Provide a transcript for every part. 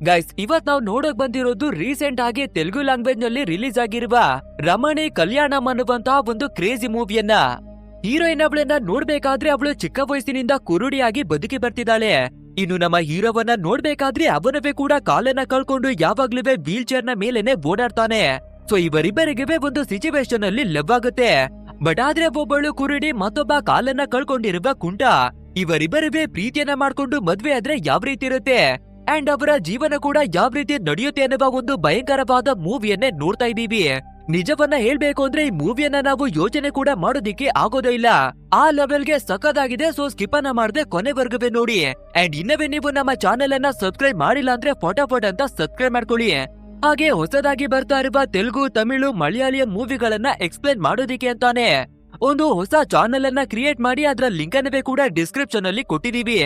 Guys, ಇವತ್ ನಾವು ನೋಡಕ್ ಬಂದಿರೋದು ರೀಸೆಂಟ್ ಆಗಿ ತೆಲುಗು ಲ್ಯಾಂಗ್ವೇಜ್ ನಲ್ಲಿ ರಿಲೀಸ್ ಆಗಿರುವ ರಮಣಿ ಕಲ್ಯಾಣಂ ಅನ್ನುವಂತಹ ಒಂದು ಕ್ರೇಜಿ ಮೂವಿಯನ್ನ. ಹೀರೋಯಿನ್ ಅವಳನ್ನ ನೋಡ್ಬೇಕಾದ್ರೆ ಅವಳು ಚಿಕ್ಕ ವಯಸ್ಸಿನಿಂದ ಕುರುಡಿಯಾಗಿ ಬದುಕಿ ಬರ್ತಿದ್ದಾಳೆ. ಇನ್ನು ನಮ್ಮ ಹೀರೋವನ್ನ ನೋಡ್ಬೇಕಾದ್ರೆ ಅವನವೇ ಕೂಡ ಕಾಲನ್ನ ಕಳ್ಕೊಂಡು ಯಾವಾಗ್ಲೂ ವೀಲ್ ಚೇರ್ ನ ಮೇಲೆನೆ ಓಡಾಡ್ತಾನೆ. ಸೊ ಇವರಿಬ್ಬರಿಗೆ ಒಂದು ಸಿಚುವೇಶನ್ ಅಲ್ಲಿ ಲವ್ ಆಗುತ್ತೆ. ಬಟ್ ಆದ್ರೆ ಒಬ್ಬಳು ಕುರುಡಿ, ಮತ್ತೊಬ್ಬ ಕಾಲನ್ನ ಕಳ್ಕೊಂಡಿರುವ ಕುಂಟ. ಇವರಿಬ್ಬರಿಗೆ ಪ್ರೀತಿಯನ್ನ ಮಾಡ್ಕೊಂಡು ಮದ್ವೆ ಆದ್ರೆ ಯಾವ ರೀತಿ ಇರುತ್ತೆ ಅಂಡ್ ಅವರ ಜೀವನ ಕೂಡ ಯಾವ ರೀತಿ ನಡೆಯುತ್ತೆ ಅನ್ನುವ ಒಂದು ಭಯಂಕರವಾದ ಮೂವಿಯನ್ನೇ ನೋಡ್ತಾ ಇದೀವಿ. ನಿಜವನ್ನ ಹೇಳ್ಬೇಕು ಅಂದ್ರೆ ಈ ಮೂವಿಯನ್ನ ನಾವು ಯೋಚನೆ ಕೂಡ ಮಾಡೋದಿಕ್ಕೆ ಆಗೋದೇ ಇಲ್ಲ. ಆ ಲೆವೆಲ್ಗೆ ಸಖತ್ತಾಗಿದೆ. ಸೊ ಸ್ಕಿಪ್ ಅನ್ನ ಮಾಡದೆ ಕೊನೆವರೆಗೂ ನೋಡಿ. ಅಂಡ್ ಇನ್ನವೇ ನೀವು ನಮ್ಮ ಚಾನೆಲ್ ಅನ್ನ ಸಬ್ಸ್ಕ್ರೈಬ್ ಮಾಡಿಲ್ಲ ಅಂದ್ರೆ ಫಟಾಫಟ್ ಅಂತ ಸಬ್ಸ್ಕ್ರೈಬ್ ಮಾಡ್ಕೊಳ್ಳಿ. ಹಾಗೆ ಹೊಸದಾಗಿ ಬರ್ತಾ ಇರುವ ತೆಲುಗು, ತಮಿಳು, ಮಲಯಾಳಿಯಂ ಮೂವಿಗಳನ್ನ ಎಕ್ಸ್ಪ್ಲೇನ್ ಮಾಡೋದಿಕ್ಕೆ ಅಂತಾನೆ ಒಂದು ಹೊಸ ಚಾನೆಲ್ ಅನ್ನ ಕ್ರಿಯೇಟ್ ಮಾಡಿ ಅದರ ಲಿಂಕ್ ಅನ್ನವೇ ಕೂಡ ಡಿಸ್ಕ್ರಿಪ್ಷನ್ ಅಲ್ಲಿ ಕೊಟ್ಟಿದೀವಿ.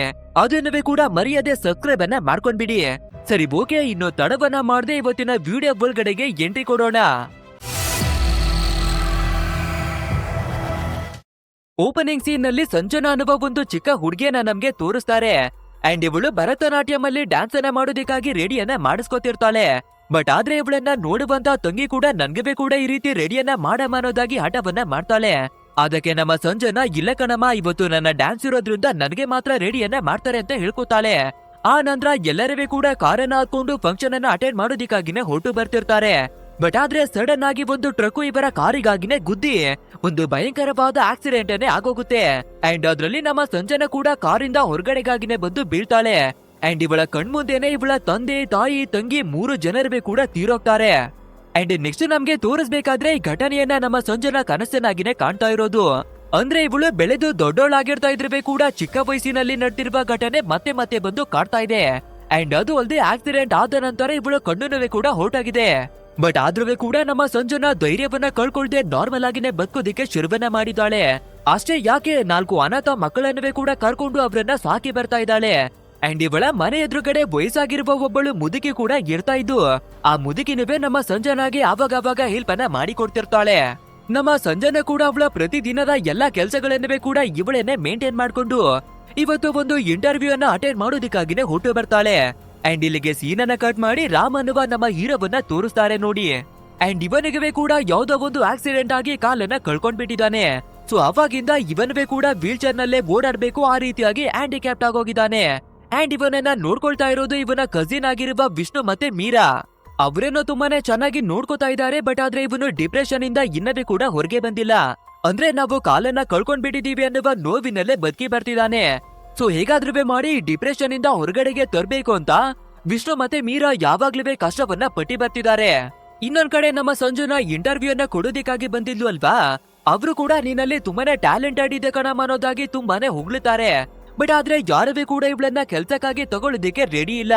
ಅದನ್ನವೇ ಕೂಡ ಮರೆಯದೆ ಸಬ್ಸ್ಕ್ರೈಬ್ ಅನ್ನ ಮಾಡ್ಕೊಂಡ್ಬಿಡಿ. ಸರಿ, ಓಕೆ, ಇನ್ನು ತಡವನ್ನ ಮಾಡದೆ ಇವತ್ತಿನ ವಿಡಿಯೋ ಒಳಗಡೆಗೆ ಎಂಟ್ರಿ ಕೊಡೋಣ. ಓಪನಿಂಗ್ ಸೀನ್ ನಲ್ಲಿ ಸಂಜನಾ ಅನ್ನುವ ಒಂದು ಚಿಕ್ಕ ಹುಡುಗಿಯನ್ನ ನಮ್ಗೆ ತೋರಿಸ್ತಾರೆ. ಅಂಡ್ ಇವಳು ಭರತನಾಟ್ಯಂ ಅಲ್ಲಿ ಡ್ಯಾನ್ಸ್ ಅನ್ನ ಮಾಡೋದಕ್ಕಾಗಿ ರೆಡಿಯನ್ನ ಮಾಡಿಸ್ಕೊತಿರ್ತಾಳೆ. ಬಟ್ ಆದ್ರೆ ಇವಳನ್ನ ನೋಡುವಂತ ತಂಗಿ ಕೂಡ ನನ್ಗೆ ಕೂಡ ಈ ರೀತಿ ರೆಡಿಯನ್ನ ಮಾಡಮನ್ನೋದಾಗಿ ಹಠವನ್ನ ಮಾಡ್ತಾಳೆ. ಅದಕ್ಕೆ ನಮ್ಮ ಸಂಜನಾ, ಇಲ್ಲ ಕಣಮ್ಮ, ಇವತ್ತು ನನ್ನ ಡ್ಯಾನ್ಸ್ ಇರೋದ್ರಿಂದ ನನಗೆ ಮಾತ್ರ ರೆಡಿಯನ್ನ ಮಾಡ್ತಾರೆ ಅಂತ ಹೇಳ್ಕೊತಾಳೆ. ಆ ನಂತರ ಎಲ್ಲರಿಗೂ ಕೂಡ ಕಾರನ್ನ ಹಾಕೊಂಡು ಫಂಕ್ಷನ್ ಅನ್ನ ಅಟೆಂಡ್ ಮಾಡೋದಿಕ್ಕಾಗಿನೇ ಹೊರಟು ಬರ್ತಿರ್ತಾರೆ. ಬಟ್ ಆದ್ರೆ ಸಡನ್ ಆಗಿ ಒಂದು ಟ್ರಕ್ ಇವರ ಕಾರಿಗಾಗಿನೇ ಗುದ್ದಿ ಒಂದು ಭಯಂಕರವಾದ ಆಕ್ಸಿಡೆಂಟ್ ಅನ್ನೇ ಆಗೋಗುತ್ತೆ. ಅಂಡ್ ಅದ್ರಲ್ಲಿ ನಮ್ಮ ಸಂಜನಾ ಕೂಡ ಕಾರಿಂದ ಹೊರಗಡೆಗಾಗಿನೇ ಬಂದು ಬೀಳ್ತಾಳೆ. ಅಂಡ್ ಇವಳ ಕಣ್ಮುಂದೆನೆ ಇವಳ ತಂದೆ, ತಾಯಿ, ತಂಗಿ 3 ಜನರೇ ಕೂಡ ತೀರೋಗ್ತಾರೆ. ಅಂಡ್ ನೆಕ್ಸ್ಟ್ ನಮ್ಗೆ ತೋರಿಸ್ಬೇಕಾದ್ರೆ ಈ ಘಟನೆಯನ್ನ ನಮ್ಮ ಸಂಜನಾ ಕನಸನ್ನಾಗಿನೇ ಕಾಣ್ತಾ ಇರೋದು. ಅಂದ್ರೆ ಇವಳು ಬೆಳೆದು ದೊಡ್ಡೋಳಾಗಿರ್ತಾ ಇದ್ರೆ ಕೂಡ ಚಿಕ್ಕ ವಯಸ್ಸಿನಲ್ಲಿ ನಡೆದಿರುವ ಘಟನೆ ಮತ್ತೆ ಮತ್ತೆ ಬಂದು ಕಾಡ್ತಾ ಇದೆ. ಅಂಡ್ ಅದು ಅಲ್ಲದೆ ಆಕ್ಸಿಡೆಂಟ್ ಆದ ನಂತರ ಇವಳು ಕಣ್ಣುನವೇ ಕೂಡ ಹೊರಟಾಗಿದೆ. ಬಟ್ ಆದ್ರೂ ಕೂಡ ನಮ್ಮ ಸಂಜನಾ ಧೈರ್ಯವನ್ನ ಕಳ್ಕೊಳ್ದೆ ನಾರ್ಮಲ್ ಆಗಿನೇ ಬದುಕೋದಿಕ್ಕೆ ಶುರುವನ್ನ ಮಾಡಿದ್ದಾಳೆ. ಅಷ್ಟೇ ಯಾಕೆ 4 ಅನಾಥ ಮಕ್ಕಳನ್ನವೇ ಕೂಡ ಕರ್ಕೊಂಡು ಅವರನ್ನ ಸಾಕಿ ಬರ್ತಾ ಇದ್ದಾಳೆ. ಅಂಡ್ ಇವಳ ಮನೆ ಎದುರುಗಡೆ ವಯಸ್ಸಾಗಿರುವ ಒಬ್ಬಳು ಮುದುಕಿ ಕೂಡ ಇರ್ತಾ ಇದ್ದು ಆ ಮುದುಕಿನವೇ ನಮ್ಮ ಸಂಜನಾಗೆ ಆವಾಗ ಹೆಲ್ಪ್ ಅನ್ನ ಮಾಡಿ ಕೊಡ್ತಿರ್ತಾಳೆ. ನಮ್ಮ ಸಂಜನಾ ಕೂಡ ಅವಳ ಪ್ರತಿದಿನದ ಎಲ್ಲಾ ಕೆಲಸಗಳನ್ನವೇ ಕೂಡ ಇವಳನ್ನೇ ಮೇಂಟೈನ್ ಮಾಡ್ಕೊಂಡು ಇವತ್ತು ಒಂದು ಇಂಟರ್ವ್ಯೂ ಅನ್ನ ಅಟೆಂಡ್ ಮಾಡೋದಕ್ಕಾಗಿನೇ ಹೊರಟು ಬರ್ತಾಳೆ. ಅಂಡ್ ಇಲ್ಲಿಗೆ ಸೀನ್ ಅನ್ನ ಕಟ್ ಮಾಡಿ ರಾಮ್ ಅನ್ನುವ ನಮ್ಮ ಹೀರೋವನ್ನ ತೋರಿಸ್ತಾರೆ ನೋಡಿ. ಅಂಡ್ ಇವನಿಗೆ ಕೂಡ ಯಾವ್ದೋ ಒಂದು ಆಕ್ಸಿಡೆಂಟ್ ಆಗಿ ಕಾಲನ್ನ ಕಳ್ಕೊಂಡ್ಬಿಟ್ಟಿದ್ದಾನೆ. ಸೊ ಅವಾಗಿಂದ ಇವನವೇ ಕೂಡ ವೀಲ್ ಚೇರ್ ನಲ್ಲೇ ಓಡಾಡ್ಬೇಕು, ಆ ರೀತಿಯಾಗಿ ಹ್ಯಾಂಡಿಕ್ಯಾಪ್ಟ್ ಆಗೋಗಿದ್ದಾನೆ. ಅಂಡ್ ಇವನನ್ನ ನೋಡ್ಕೊಳ್ತಾ ಇರೋದು ಇವನ ಕಸಿನ್ ಆಗಿರುವ ವಿಷ್ಣು ಮತ್ತೆ ಮೀರಾ. ಅವರೇನೋ ತುಂಬಾನೇ ಚೆನ್ನಾಗಿ ನೋಡ್ಕೋತಾ ಇದ್ದಾರೆ. ಬಟ್ ಆದ್ರೆ ಇವನು ಡಿಪ್ರೆಷನ್ ಇಂದ ಇನ್ನವೇ ಕೂಡ ಹೊರಗೆ ಬಂದಿಲ್ಲ. ಅಂದ್ರೆ ನಾವು ಕಾಲನ್ನ ಕಳ್ಕೊಂಡ್ಬಿಟ್ಟಿದೀವಿ ಅನ್ನುವ ನೋವಿನಲ್ಲೇ ಬದುಕಿ ಬರ್ತಿದ್ದಾನೆ. ಸೊ ಹೇಗಾದ್ರೂ ಮಾಡಿ ಡಿಪ್ರೆಷನ್ ಇಂದ ಹೊರಗಡೆಗೆ ತರಬೇಕು ಅಂತ ವಿಷ್ಣು ಮತ್ತೆ ಮೀರಾ ಯಾವಾಗ್ಲೂ ಕಷ್ಟವನ್ನ ಪಟ್ಟಿ ಬರ್ತಿದ್ದಾರೆ. ಇನ್ನೊಂದ್ ಕಡೆ ನಮ್ಮ ಸಂಜನಾ ಇಂಟರ್ವ್ಯೂ ಅನ್ನ ಕೊಡೋದಿಕ್ಕಾಗಿ ಬಂದಿದ್ಲು ಅಲ್ವಾ, ಅವರು ಕೂಡ ನಿನ್ನಲ್ಲಿ ತುಂಬಾನೇ ಟ್ಯಾಲೆಂಟೆಡ್ ಇದೆ ಕಣಮ್ಮ ಅನ್ನೋದಾಗಿ ತುಂಬಾನೇ ಹೊಗಳುತ್ತಾರೆ. ಬಟ್ ಆದ್ರೆ ಯಾರವೇ ಕೂಡ ಇವಳನ್ನ ಕೆಲ್ಸಕ್ಕಾಗಿ ತಗೊಳ್ಳೋದಿಕ್ಕೆ ರೆಡಿ ಇಲ್ಲ.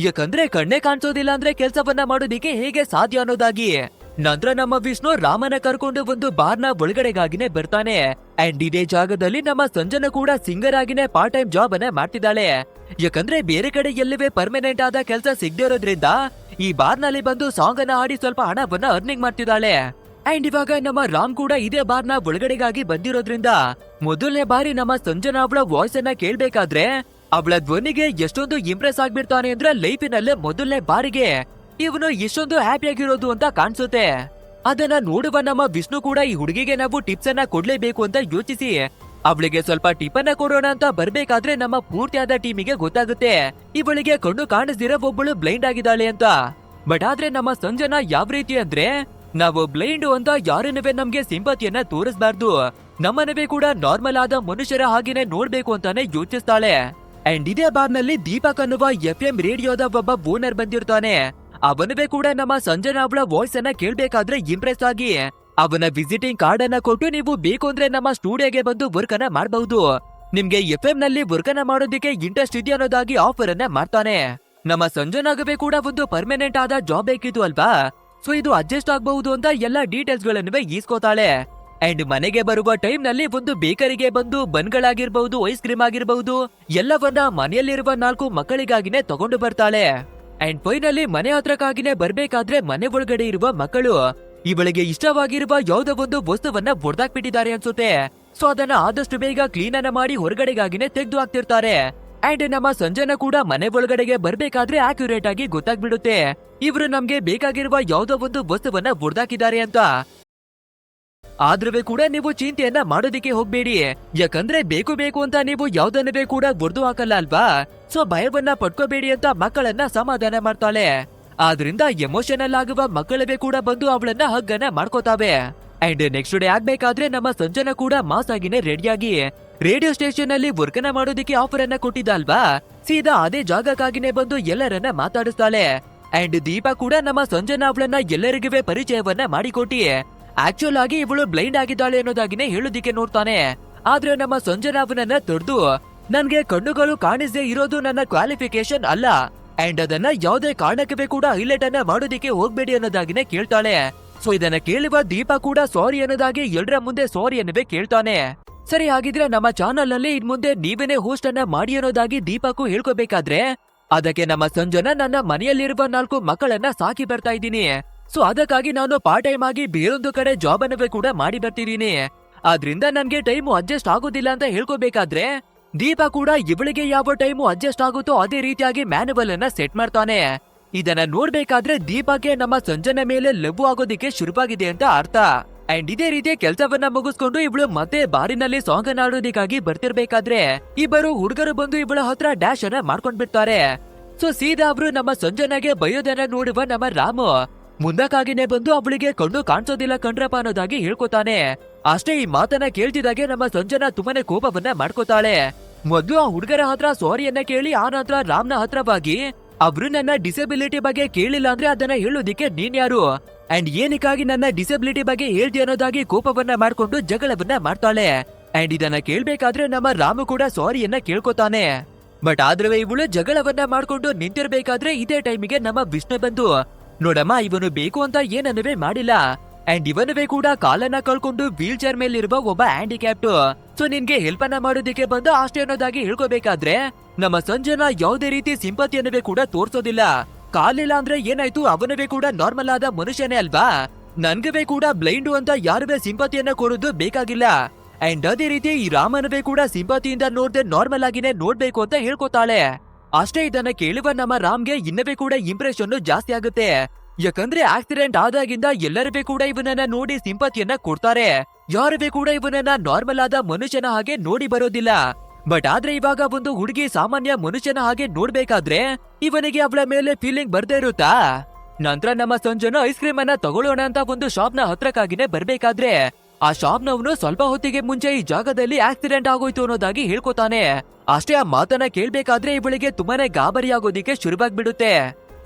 ಯಾಕಂದ್ರೆ ಕಣ್ಣೇ ಕಾಣಿಸೋದಿಲ್ಲ ಅಂದ್ರೆ ಕೆಲ್ಸವನ್ನ ಮಾಡೋದಿಕ್ಕೆ ಹೇಗೆ ಸಾಧ್ಯ ಅನ್ನೋದಾಗಿ. ನಂತರ ನಮ್ಮ ವಿಷ್ಣು ರಾಮನ ಕರ್ಕೊಂಡು ಒಂದು ಬಾರ್ನ ಒಳಗಡೆಗಾಗಿನೇ ಬರ್ತಾನೆ. ಅಂಡ್ ಇದೇ ಜಾಗದಲ್ಲಿ ನಮ್ಮ ಸಂಜನಾ ಕೂಡ ಸಿಂಗರ್ ಆಗಿನೇ ಪಾರ್ಟ್ ಟೈಮ್ ಜಾಬ್ ಅನ್ನ ಮಾಡ್ತಿದ್ದಾಳೆ. ಯಾಕಂದ್ರೆ ಬೇರೆ ಕಡೆ ಎಲ್ಲವೇ ಪರ್ಮನೆಂಟ್ ಆದ ಕೆಲಸ ಸಿಗದೆ ಇರೋದ್ರಿಂದ ಈ ಬಾರ್ ನಲ್ಲಿ ಬಂದು ಸಾಂಗ್ ಅನ್ನ ಹಾಡಿ ಸ್ವಲ್ಪ ಹಣವನ್ನ ಅರ್ನಿಂಗ್ ಮಾಡ್ತಿದ್ದಾಳೆ. ಅಂಡ್ ಇವಾಗ ನಮ್ಮ ರಾಮ್ ಕೂಡ ಇದೇ ಬಾರ್ನ ಒಳಗಡೆಗಾಗಿ ಬಂದಿರೋದ್ರಿಂದ ಮೊದಲನೇ ಬಾರಿ ನಮ್ಮ ಸಂಜನಾ ಅವಳ ವಾಯ್ಸ್ ಅನ್ನ ಕೇಳ್ಬೇಕಾದ್ರೆ ಅವಳ ಧ್ವನಿಗೆ ಎಷ್ಟೊಂದು ಇಂಪ್ರೆಸ್ ಆಗ್ಬಿಡ್ತಾನೆ ಅಂದ್ರೆ ಲೈಫಿನಲ್ಲೇ ಮೊದಲನೇ ಬಾರಿಗೆ ಇವನು ಎಷ್ಟೊಂದು ಹ್ಯಾಪಿ ಆಗಿರೋದು ಅಂತ ಕಾಣಿಸುತ್ತೆ. ಅದನ್ನ ನೋಡುವ ನಮ್ಮ ವಿಷ್ಣು ಕೂಡ ಈ ಹುಡುಗಿಗೆ ನಾವು ಟಿಪ್ಸ್ ಅನ್ನ ಕೊಡ್ಲೇಬೇಕು ಅಂತ ಯೋಚಿಸಿ ಅವಳಿಗೆ ಸ್ವಲ್ಪ ಟಿಪ್ ಅನ್ನ ಕೊಡೋಣ ಅಂತ ಬರ್ಬೇಕಾದ್ರೆ ನಮ್ಮ ಪೂರ್ತಿಯಾದ ಟೀಮಿಗೆ ಗೊತ್ತಾಗುತ್ತೆ ಇವಳಿಗೆ ಕಣ್ಣು ಕಾಣಿಸ್ದಿರೋ ಒಬ್ಬಳು ಬ್ಲೈಂಡ್ ಆಗಿದ್ದಾಳೆ ಅಂತ. ಬಟ್ ಆದ್ರೆ ನಮ್ಮ ಸಂಜನಾ ಯಾವ ರೀತಿ ಅಂದ್ರೆ, ನಾವು ಬ್ಲೈಂಡ್ ಅಂತ ಯಾರನ್ನವೇ ನಮ್ಗೆ ಸಿಂಪತಿಯನ್ನ ತೋರಿಸಬಾರ್ದು, ನಮ್ಮನವೇ ಕೂಡ ನಾರ್ಮಲ್ ಆದ ಮನುಷ್ಯರ ಹಾಗೇನೆ ನೋಡ್ಬೇಕು ಅಂತಾನೆ ಯೋಚಿಸ್ತಾಳೆ. ಅಂಡ್ ಇದೇ ಬಾರ್ನಲ್ಲಿ ದೀಪಕ್ ಅನ್ನುವ FM ರೇಡಿಯೋದ ಒಬ್ಬ ಓನರ್ ಬಂದಿರ್ತಾನೆ. ಅವನವೇ ಕೂಡ ನಮ್ಮ ಸಂಜನಾ ಅವಳ ವಾಯ್ಸ್ ಅನ್ನ ಕೇಳ್ಬೇಕಾದ್ರೆ ಇಂಪ್ರೆಸ್ ಆಗಿ ಅವನ ವಿಸಿಟಿಂಗ್ ಕಾರ್ಡ್ ಅನ್ನ ಕೊಟ್ಟು, ನೀವು ಬೇಕು ಅಂದ್ರೆ ನಮ್ಮ ಸ್ಟುಡಿಯೋಗೆ ಬಂದು ವರ್ಕ್ ಅನ್ನ ಮಾಡಬಹುದು, ನಿಮ್ಗೆ FM ನಲ್ಲಿ ವರ್ಕ್ ಅನ್ನ ಮಾಡೋದಿಕ್ಕೆ ಇಂಟ್ರೆಸ್ಟ್ ಇದೆಯಾ ಅನ್ನೋದಾಗಿ ಆಫರ್ ಅನ್ನ ಮಾಡ್ತಾನೆ. ನಮ್ಮ ಸಂಜನಾಗವೇ ಕೂಡ ಒಂದು ಪರ್ಮನೆಂಟ್ ಆದ ಜಾಬ್ ಬೇಕಿತ್ತು ಅಲ್ವಾ, ಸೊ ಇದು ಅಡ್ಜಸ್ಟ್ ಆಗಬಹುದು ಅಂತ ಎಲ್ಲಾ ಡೀಟೇಲ್ಸ್ ಗಳನ್ನೂ ಈಸ್ಕೋತಾಳೆ. ಅಂಡ್ ಮನೆಗೆ ಬರುವ ಟೈಮ್ ನಲ್ಲಿ ಒಂದು ಬೇಕರಿಗೆ ಬಂದು ಬನ್ಗಳಾಗಿರ್ಬಹುದು, ಐಸ್ ಕ್ರೀಮ್ ಆಗಿರಬಹುದು, ಎಲ್ಲವನ್ನ ಮನೆಯಲ್ಲಿರುವ 4 ಮಕ್ಕಳಿಗಾಗಿನೇ ತಗೊಂಡು ಬರ್ತಾಳೆ. ಅಂಡ್ ಫೈನಲಿ ಮನೆ ಹತ್ರಕ್ಕಾಗಿನೇ ಬರ್ಬೇಕಾದ್ರೆ ಮನೆ ಒಳಗಡೆ ಇರುವ ಮಕ್ಕಳು ಇವಳಿಗೆ ಇಷ್ಟವಾಗಿರುವ ಯಾವ್ದೋ ಒಂದು ವಸ್ತುವನ್ನ ಹೊಡೆದಾಕ್ಬಿಟ್ಟಿದ್ದಾರೆ ಅನ್ಸುತ್ತೆ. ಸೊ ಅದನ್ನ ಆದಷ್ಟು ಬೇಗ ಕ್ಲೀನ್ ಅನ್ನ ಮಾಡಿ ಹೊರಗಡೆಗಾಗಿನೇ ತೆಗೆದು ಹಾಕ್ತಿರ್ತಾರೆ. ಅಂಡ್ ನಮ್ಮ ಸಂಜನಾ ಕೂಡ ಮನೆ ಒಳಗಡೆಗೆ ಬರ್ಬೇಕಾದ್ರೆ ಆಕ್ಯುರೇಟ್ ಆಗಿ ಗೊತ್ತಾಗ್ಬಿಡುತ್ತೆ ಇವ್ರು ನಮ್ಗೆ ಬೇಕಾಗಿರುವ ಯಾವ್ದೋ ಒಂದು ವಸ್ತುವನ್ನ ಬುಡ್ದಾಕಿದ್ದಾರೆ ಅಂತ. ಆದ್ರೂ ಕೂಡ ನೀವು ಚಿಂತೆಯನ್ನ ಮಾಡೋದಿಕ್ಕೆ ಹೋಗ್ಬೇಡಿ, ಯಾಕಂದ್ರೆ ಬೇಕು ಬೇಕು ಅಂತ ನೀವು ಯಾವ್ದನ್ನವೇ ಕೂಡ ಬುಡ್ದು ಹಾಕಲ್ಲ ಅಲ್ವಾ. ಸೊ ಭಯವನ್ನ ಪಡ್ಕೋಬೇಡಿ ಅಂತ ಮಕ್ಕಳನ್ನ ಸಮಾಧಾನ ಮಾಡ್ತಾಳೆ. ಆದ್ರಿಂದ ಎಮೋಷನಲ್ ಆಗುವ ಮಕ್ಕಳವೇ ಕೂಡ ಬಂದು ಅವಳನ್ನ ಹಗ್ಗನ್ನ ಮಾಡ್ಕೋತಾವೆ. ಅಂಡ್ ನೆಕ್ಸ್ಟ್ ಡೇ ಆಗ್ಬೇಕಾದ್ರೆ ನಮ್ಮ ಸಂಜನಾ ಕೂಡ ಮಾಸ್ ಆಗಿನೇ ರೆಡಿಯಾಗಿ ರೇಡಿಯೋ ಸ್ಟೇಷನ್ ಅಲ್ಲಿ ವರ್ಕನ ಮಾಡೋದಿಕ್ಕೆ ಆಫರ್ ಅನ್ನ ಕೊಟ್ಟಿದ್ದ ಅಲ್ವಾ, ಸೀದಾ ಅದೇ ಜಾಗಕ್ಕಾಗಿನೇ ಬಂದು ಎಲ್ಲರನ್ನ ಮಾತಾಡಿಸ್ತಾಳೆ. ಅಂಡ್ ದೀಪಾ ಕೂಡ ನಮ್ಮ ಸಂಜನಾ ಅವಳನ್ನ ಎಲ್ಲರಿಗೂ ಪರಿಚಯವನ್ನ ಮಾಡಿಕೊಟ್ಟಿ ಆಕ್ಚುಲ್ ಆಗಿ ಇವಳು ಬ್ಲೈಂಡ್ ಆಗಿದ್ದಾಳೆ ಅನ್ನೋದಾಗಿನೇ ಹೇಳೋದಿಕ್ಕೆ ನೋಡ್ತಾನೆ. ಆದ್ರೆ ನಮ್ಮ ಸಂಜನಾ ಅವನನ್ನ ತೊಡ್ದು ನನ್ಗೆ ಕಣ್ಣುಗಳು ಕಾಣಿಸದೆ ಇರೋದು ನನ್ನ ಕ್ವಾಲಿಫಿಕೇಶನ್ ಅಲ್ಲ, ಅಂಡ್ ಅದನ್ನ ಯಾವುದೇ ಕಾರಣಕ್ಕೆ ಕೂಡ ಹೈಲೈಟ್ ಅನ್ನ ಮಾಡೋದಿಕ್ಕೆ ಹೋಗ್ಬೇಡಿ ಅನ್ನೋದಾಗಿನೇ ಕೇಳ್ತಾಳೆ. ಸೊ ಇದನ್ನ ಕೇಳುವ ದೀಪಾ ಕೂಡ ಸಾರಿ ಅನ್ನೋದಾಗಿ ಎಲ್ಲರ ಮುಂದೆ ಸಾರಿ ಅನ್ನವೇ ಕೇಳ್ತಾನೆ. ಸರಿ, ಹಾಗಿದ್ರೆ ನಮ್ಮ ಚಾನಲ್ ನಲ್ಲಿ ಇನ್ ಮುಂದೆ ನೀವೇನೆ ಹೋಸ್ಟ್ ಅನ್ನ ಮಾಡಿ ಅನ್ನೋದಾಗಿ ದೀಪಾಕು ಹೇಳ್ಕೋಬೇಕಾದ್ರೆ ಅದಕ್ಕೆ ನಮ್ಮ ಸಂಜನಾ ನನ್ನ ಮನೆಯಲ್ಲಿರುವ 4 ಮಕ್ಕಳನ್ನ ಸಾಕಿ ಬರ್ತಾ ಇದ್ದೀನಿ. ಸೊ ಅದಕ್ಕಾಗಿ ನಾನು ಪಾರ್ಟ್ ಟೈಮ್ ಆಗಿ ಬೇರೊಂದು ಕಡೆ ಜಾಬ್ ಅನ್ನವೇ ಕೂಡ ಮಾಡಿ ಬರ್ತಿದ್ದೀನಿ. ಆದ್ರಿಂದ ನನ್ಗೆ ಟೈಮು ಅಡ್ಜಸ್ಟ್ ಆಗೋದಿಲ್ಲ ಅಂತ ಹೇಳ್ಕೋಬೇಕಾದ್ರೆ ದೀಪಾ ಕೂಡ ಇವಳಿಗೆ ಯಾವ ಟೈಮು ಅಡ್ಜಸ್ಟ್ ಆಗುತ್ತೋ ಅದೇ ರೀತಿಯಾಗಿ ಮ್ಯಾನುವಲ್ ಅನ್ನ ಸೆಟ್ ಮಾಡ್ತಾನೆ. ಇದನ್ನ ನೋಡ್ಬೇಕಾದ್ರೆ ದೀಪಾಗೆ ನಮ್ಮ ಸಂಜನಾ ಮೇಲೆ ಲವ್ ಆಗೋದಿಕ್ಕೆ ಶುರುವಾಗಿದೆ ಅಂತ ಅರ್ಥ. ಅಂಡ್ ಇದೇ ರೀತಿ ಕೆಲಸವನ್ನ ಮುಗಿಸ್ಕೊಂಡು ಇವಳು ಮತ್ತೆ ಬಾರಿನಲ್ಲಿ ಸಾಂಗ್ ಅನ್ನ ಆಡೋದಿಕ್ಕಾಗಿ ಬರ್ತಿರ್ಬೇಕಾದ್ರೆ ಇಬ್ಬರು ಹುಡುಗರು ಬಂದು ಇವಳ ಹತ್ರ ಡ್ಯಾಶ್ ಅನ್ನ ಮಾಡ್ಕೊಂಡ್ ಬಿಡ್ತಾರೆ. ಸೊ ಸೀದಾ ಅವರು ನಮ್ಮ ಸಂಜನಾಗೆ ಬಯೋದನ್ನ ನೋಡುವ ನಮ್ಮ ರಾಮು ಮುಂದಕ್ಕಾಗಿನೇ ಬಂದು ಅವಳಿಗೆ ಕಣ್ಣು ಕಾಣಿಸೋದಿಲ್ಲ ಕಣ್ರಪ್ಪ ಅನ್ನೋದಾಗಿ ಹೇಳ್ಕೊತಾನೆ. ಅಷ್ಟೇ ಈ ಮಾತನ್ನ ಕೇಳ್ತಿದಾಗೆ ನಮ್ಮ ಸಂಜನಾ ತುಂಬಾನೇ ಕೋಪವನ್ನ ಮಾಡ್ಕೋತಾಳೆ. ಮೊದ್ಲು ಆ ಹುಡುಗರ ಹತ್ರ ಸಾರಿಯನ್ನ ಕೇಳಿ ಆ ನಂತರ ರಾಮ್ನ ಹತ್ರವಾಗಿ ಅವ್ರು ನನ್ನ ಡಿಸೆಬಿಲಿಟಿ ಬಗ್ಗೆ ಕೇಳಿಲ್ಲ ಅಂದ್ರೆ ಅದನ್ನ ಹೇಳೋದಿಕ್ಕೆ ನೀನ್ ಯಾರು, ಅಂಡ್ ಏನಕ್ಕಾಗಿ ನನ್ನ ಡಿಸೆಬಿಲಿಟಿ ಬಗ್ಗೆ ಹೇಳ್ತಿ ಅನ್ನೋದಾಗಿ ಕೋಪವನ್ನ ಮಾಡ್ಕೊಂಡು ಜಗಳವನ್ನ ಮಾಡ್ತಾಳೆ. ಅಂಡ್ ಇದನ್ನ ಕೇಳ್ಬೇಕಾದ್ರೆ ನಮ್ಮ ರಾಮು ಕೂಡ ಸಾರಿಯನ್ನ ಕೇಳ್ಕೊತಾನೆ. ಬಟ್ ಆದ್ರೆ ಇವಳು ಜಗಳವನ್ನ ಮಾಡ್ಕೊಂಡು ನಿಂತಿರ್ಬೇಕಾದ್ರೆ ಇದೇ ಟೈಮಿಗೆ ನಮ್ಮ ವಿಷ್ಣು ಬಂದು ನೋಡಮ್ಮ ಇವನು ಬೇಕು ಅಂತ ಏನನ್ನವೇ ಮಾಡಿಲ್ಲ, ಅಂಡ್ ಇವನವೇ ಕೂಡ ಕಾಲನ್ನ ಕಳ್ಕೊಂಡು ವೀಲ್ ಚೇರ್ ಮೇಲಿರುವ ಒಬ್ಬ ಹ್ಯಾಂಡಿಕ್ಯಾಪ್ಟ್. ಸೊ ನಿನ್ಗೆ ಹೆಲ್ಪ್ ಅನ್ನ ಮಾಡೋದಿಕ್ಕೆ ಬಂದ ಅಷ್ಟೇ ಅನ್ನೋದಾಗಿ ಹೇಳ್ಕೋಬೇಕಾದ್ರೆ ನಮ್ಮ ಸಂಜನಾ ಯಾವುದೇ ರೀತಿ ಸಿಂಪತಿಯನ್ನವೇ ಕೂಡ ತೋರ್ಸೋದಿಲ್ಲ. ಕಾಲಿಲ್ಲ ಅಂದ್ರೆ ಏನಾಯ್ತು, ಅವನವೇ ಕೂಡ ನಾರ್ಮಲ್ ಆದ ಮನುಷ್ಯನೇ ಅಲ್ವಾ, ನನ್ಗವೇ ಕೂಡ ಬ್ಲೈಂಡು ಅಂತ ಯಾರುವೇ ಸಿಂಪತಿಯನ್ನ ಕೊಡೋದು ಬೇಕಾಗಿಲ್ಲ. ಅಂಡ್ ಅದೇ ರೀತಿ ಈ ರಾಮನವೇ ಕೂಡ ಸಿಂಪತಿಯಿಂದ ನೋಡ್ದೆ ನಾರ್ಮಲ್ ಆಗಿನೇ ನೋಡ್ಬೇಕು ಅಂತ ಹೇಳ್ಕೊತಾಳೆ. ಅಷ್ಟೇ ಇದನ್ನ ಕೇಳುವ ನಮ್ಮ ರಾಮ್ಗೆ ಇನ್ನವೇ ಕೂಡ ಇಂಪ್ರೆಷನ್ ಜಾಸ್ತಿ ಆಗುತ್ತೆ. ಯಾಕಂದ್ರೆ ಆಕ್ಸಿಡೆಂಟ್ ಆದಾಗಿಂದ ಎಲ್ಲರೂ ಕೂಡ ಇವನನ್ನ ನೋಡಿ ಸಿಂಪತಿಯನ್ನ ಕೊಡ್ತಾರೆ, ಯಾರವೇ ಕೂಡ ಇವನನ್ನ ನಾರ್ಮಲ್ ಆದ ಮನುಷ್ಯನ ಹಾಗೆ ನೋಡಿ ಬರೋದಿಲ್ಲ. ಬಟ್ ಆದ್ರೆ ಇವಾಗ ಒಂದು ಹುಡುಗಿ ಸಾಮಾನ್ಯ ಮನುಷ್ಯನ ಹಾಗೆ ನೋಡ್ಬೇಕಾದ್ರೆ ಇವನಿಗೆ ಅವಳ ಮೇಲೆ ಫೀಲಿಂಗ್ ಬರ್ದೇ ಇರುತ್ತಾ. ನಂತರ ನಮ್ಮ ಸಂಜನಾ ಐಸ್ ಕ್ರೀಮ್ ಅನ್ನ ತಗೊಳ್ಳೋಣ ಅಂತ ಒಂದು ಶಾಪ್ ನ ಹತ್ರಕ್ಕಾಗಿನೇ ಬರ್ಬೇಕಾದ್ರೆ ಆ ಶಾಪ್ ನವನು ಸ್ವಲ್ಪ ಹೊತ್ತಿಗೆ ಮುಂಚೆ ಈ ಜಾಗದಲ್ಲಿ ಆಕ್ಸಿಡೆಂಟ್ ಆಗೋಯ್ತು ಅನ್ನೋದಾಗಿ ಹೇಳ್ಕೊತಾನೆ. ಅಷ್ಟೇ ಆ ಮಾತನ್ನ ಕೇಳ್ಬೇಕಾದ್ರೆ ಇವಳಿಗೆ ತುಂಬಾನೇ ಗಾಬರಿ ಆಗೋದಿಕ್ಕೆ ಶುರುವಾಗ್ಬಿಡುತ್ತೆ.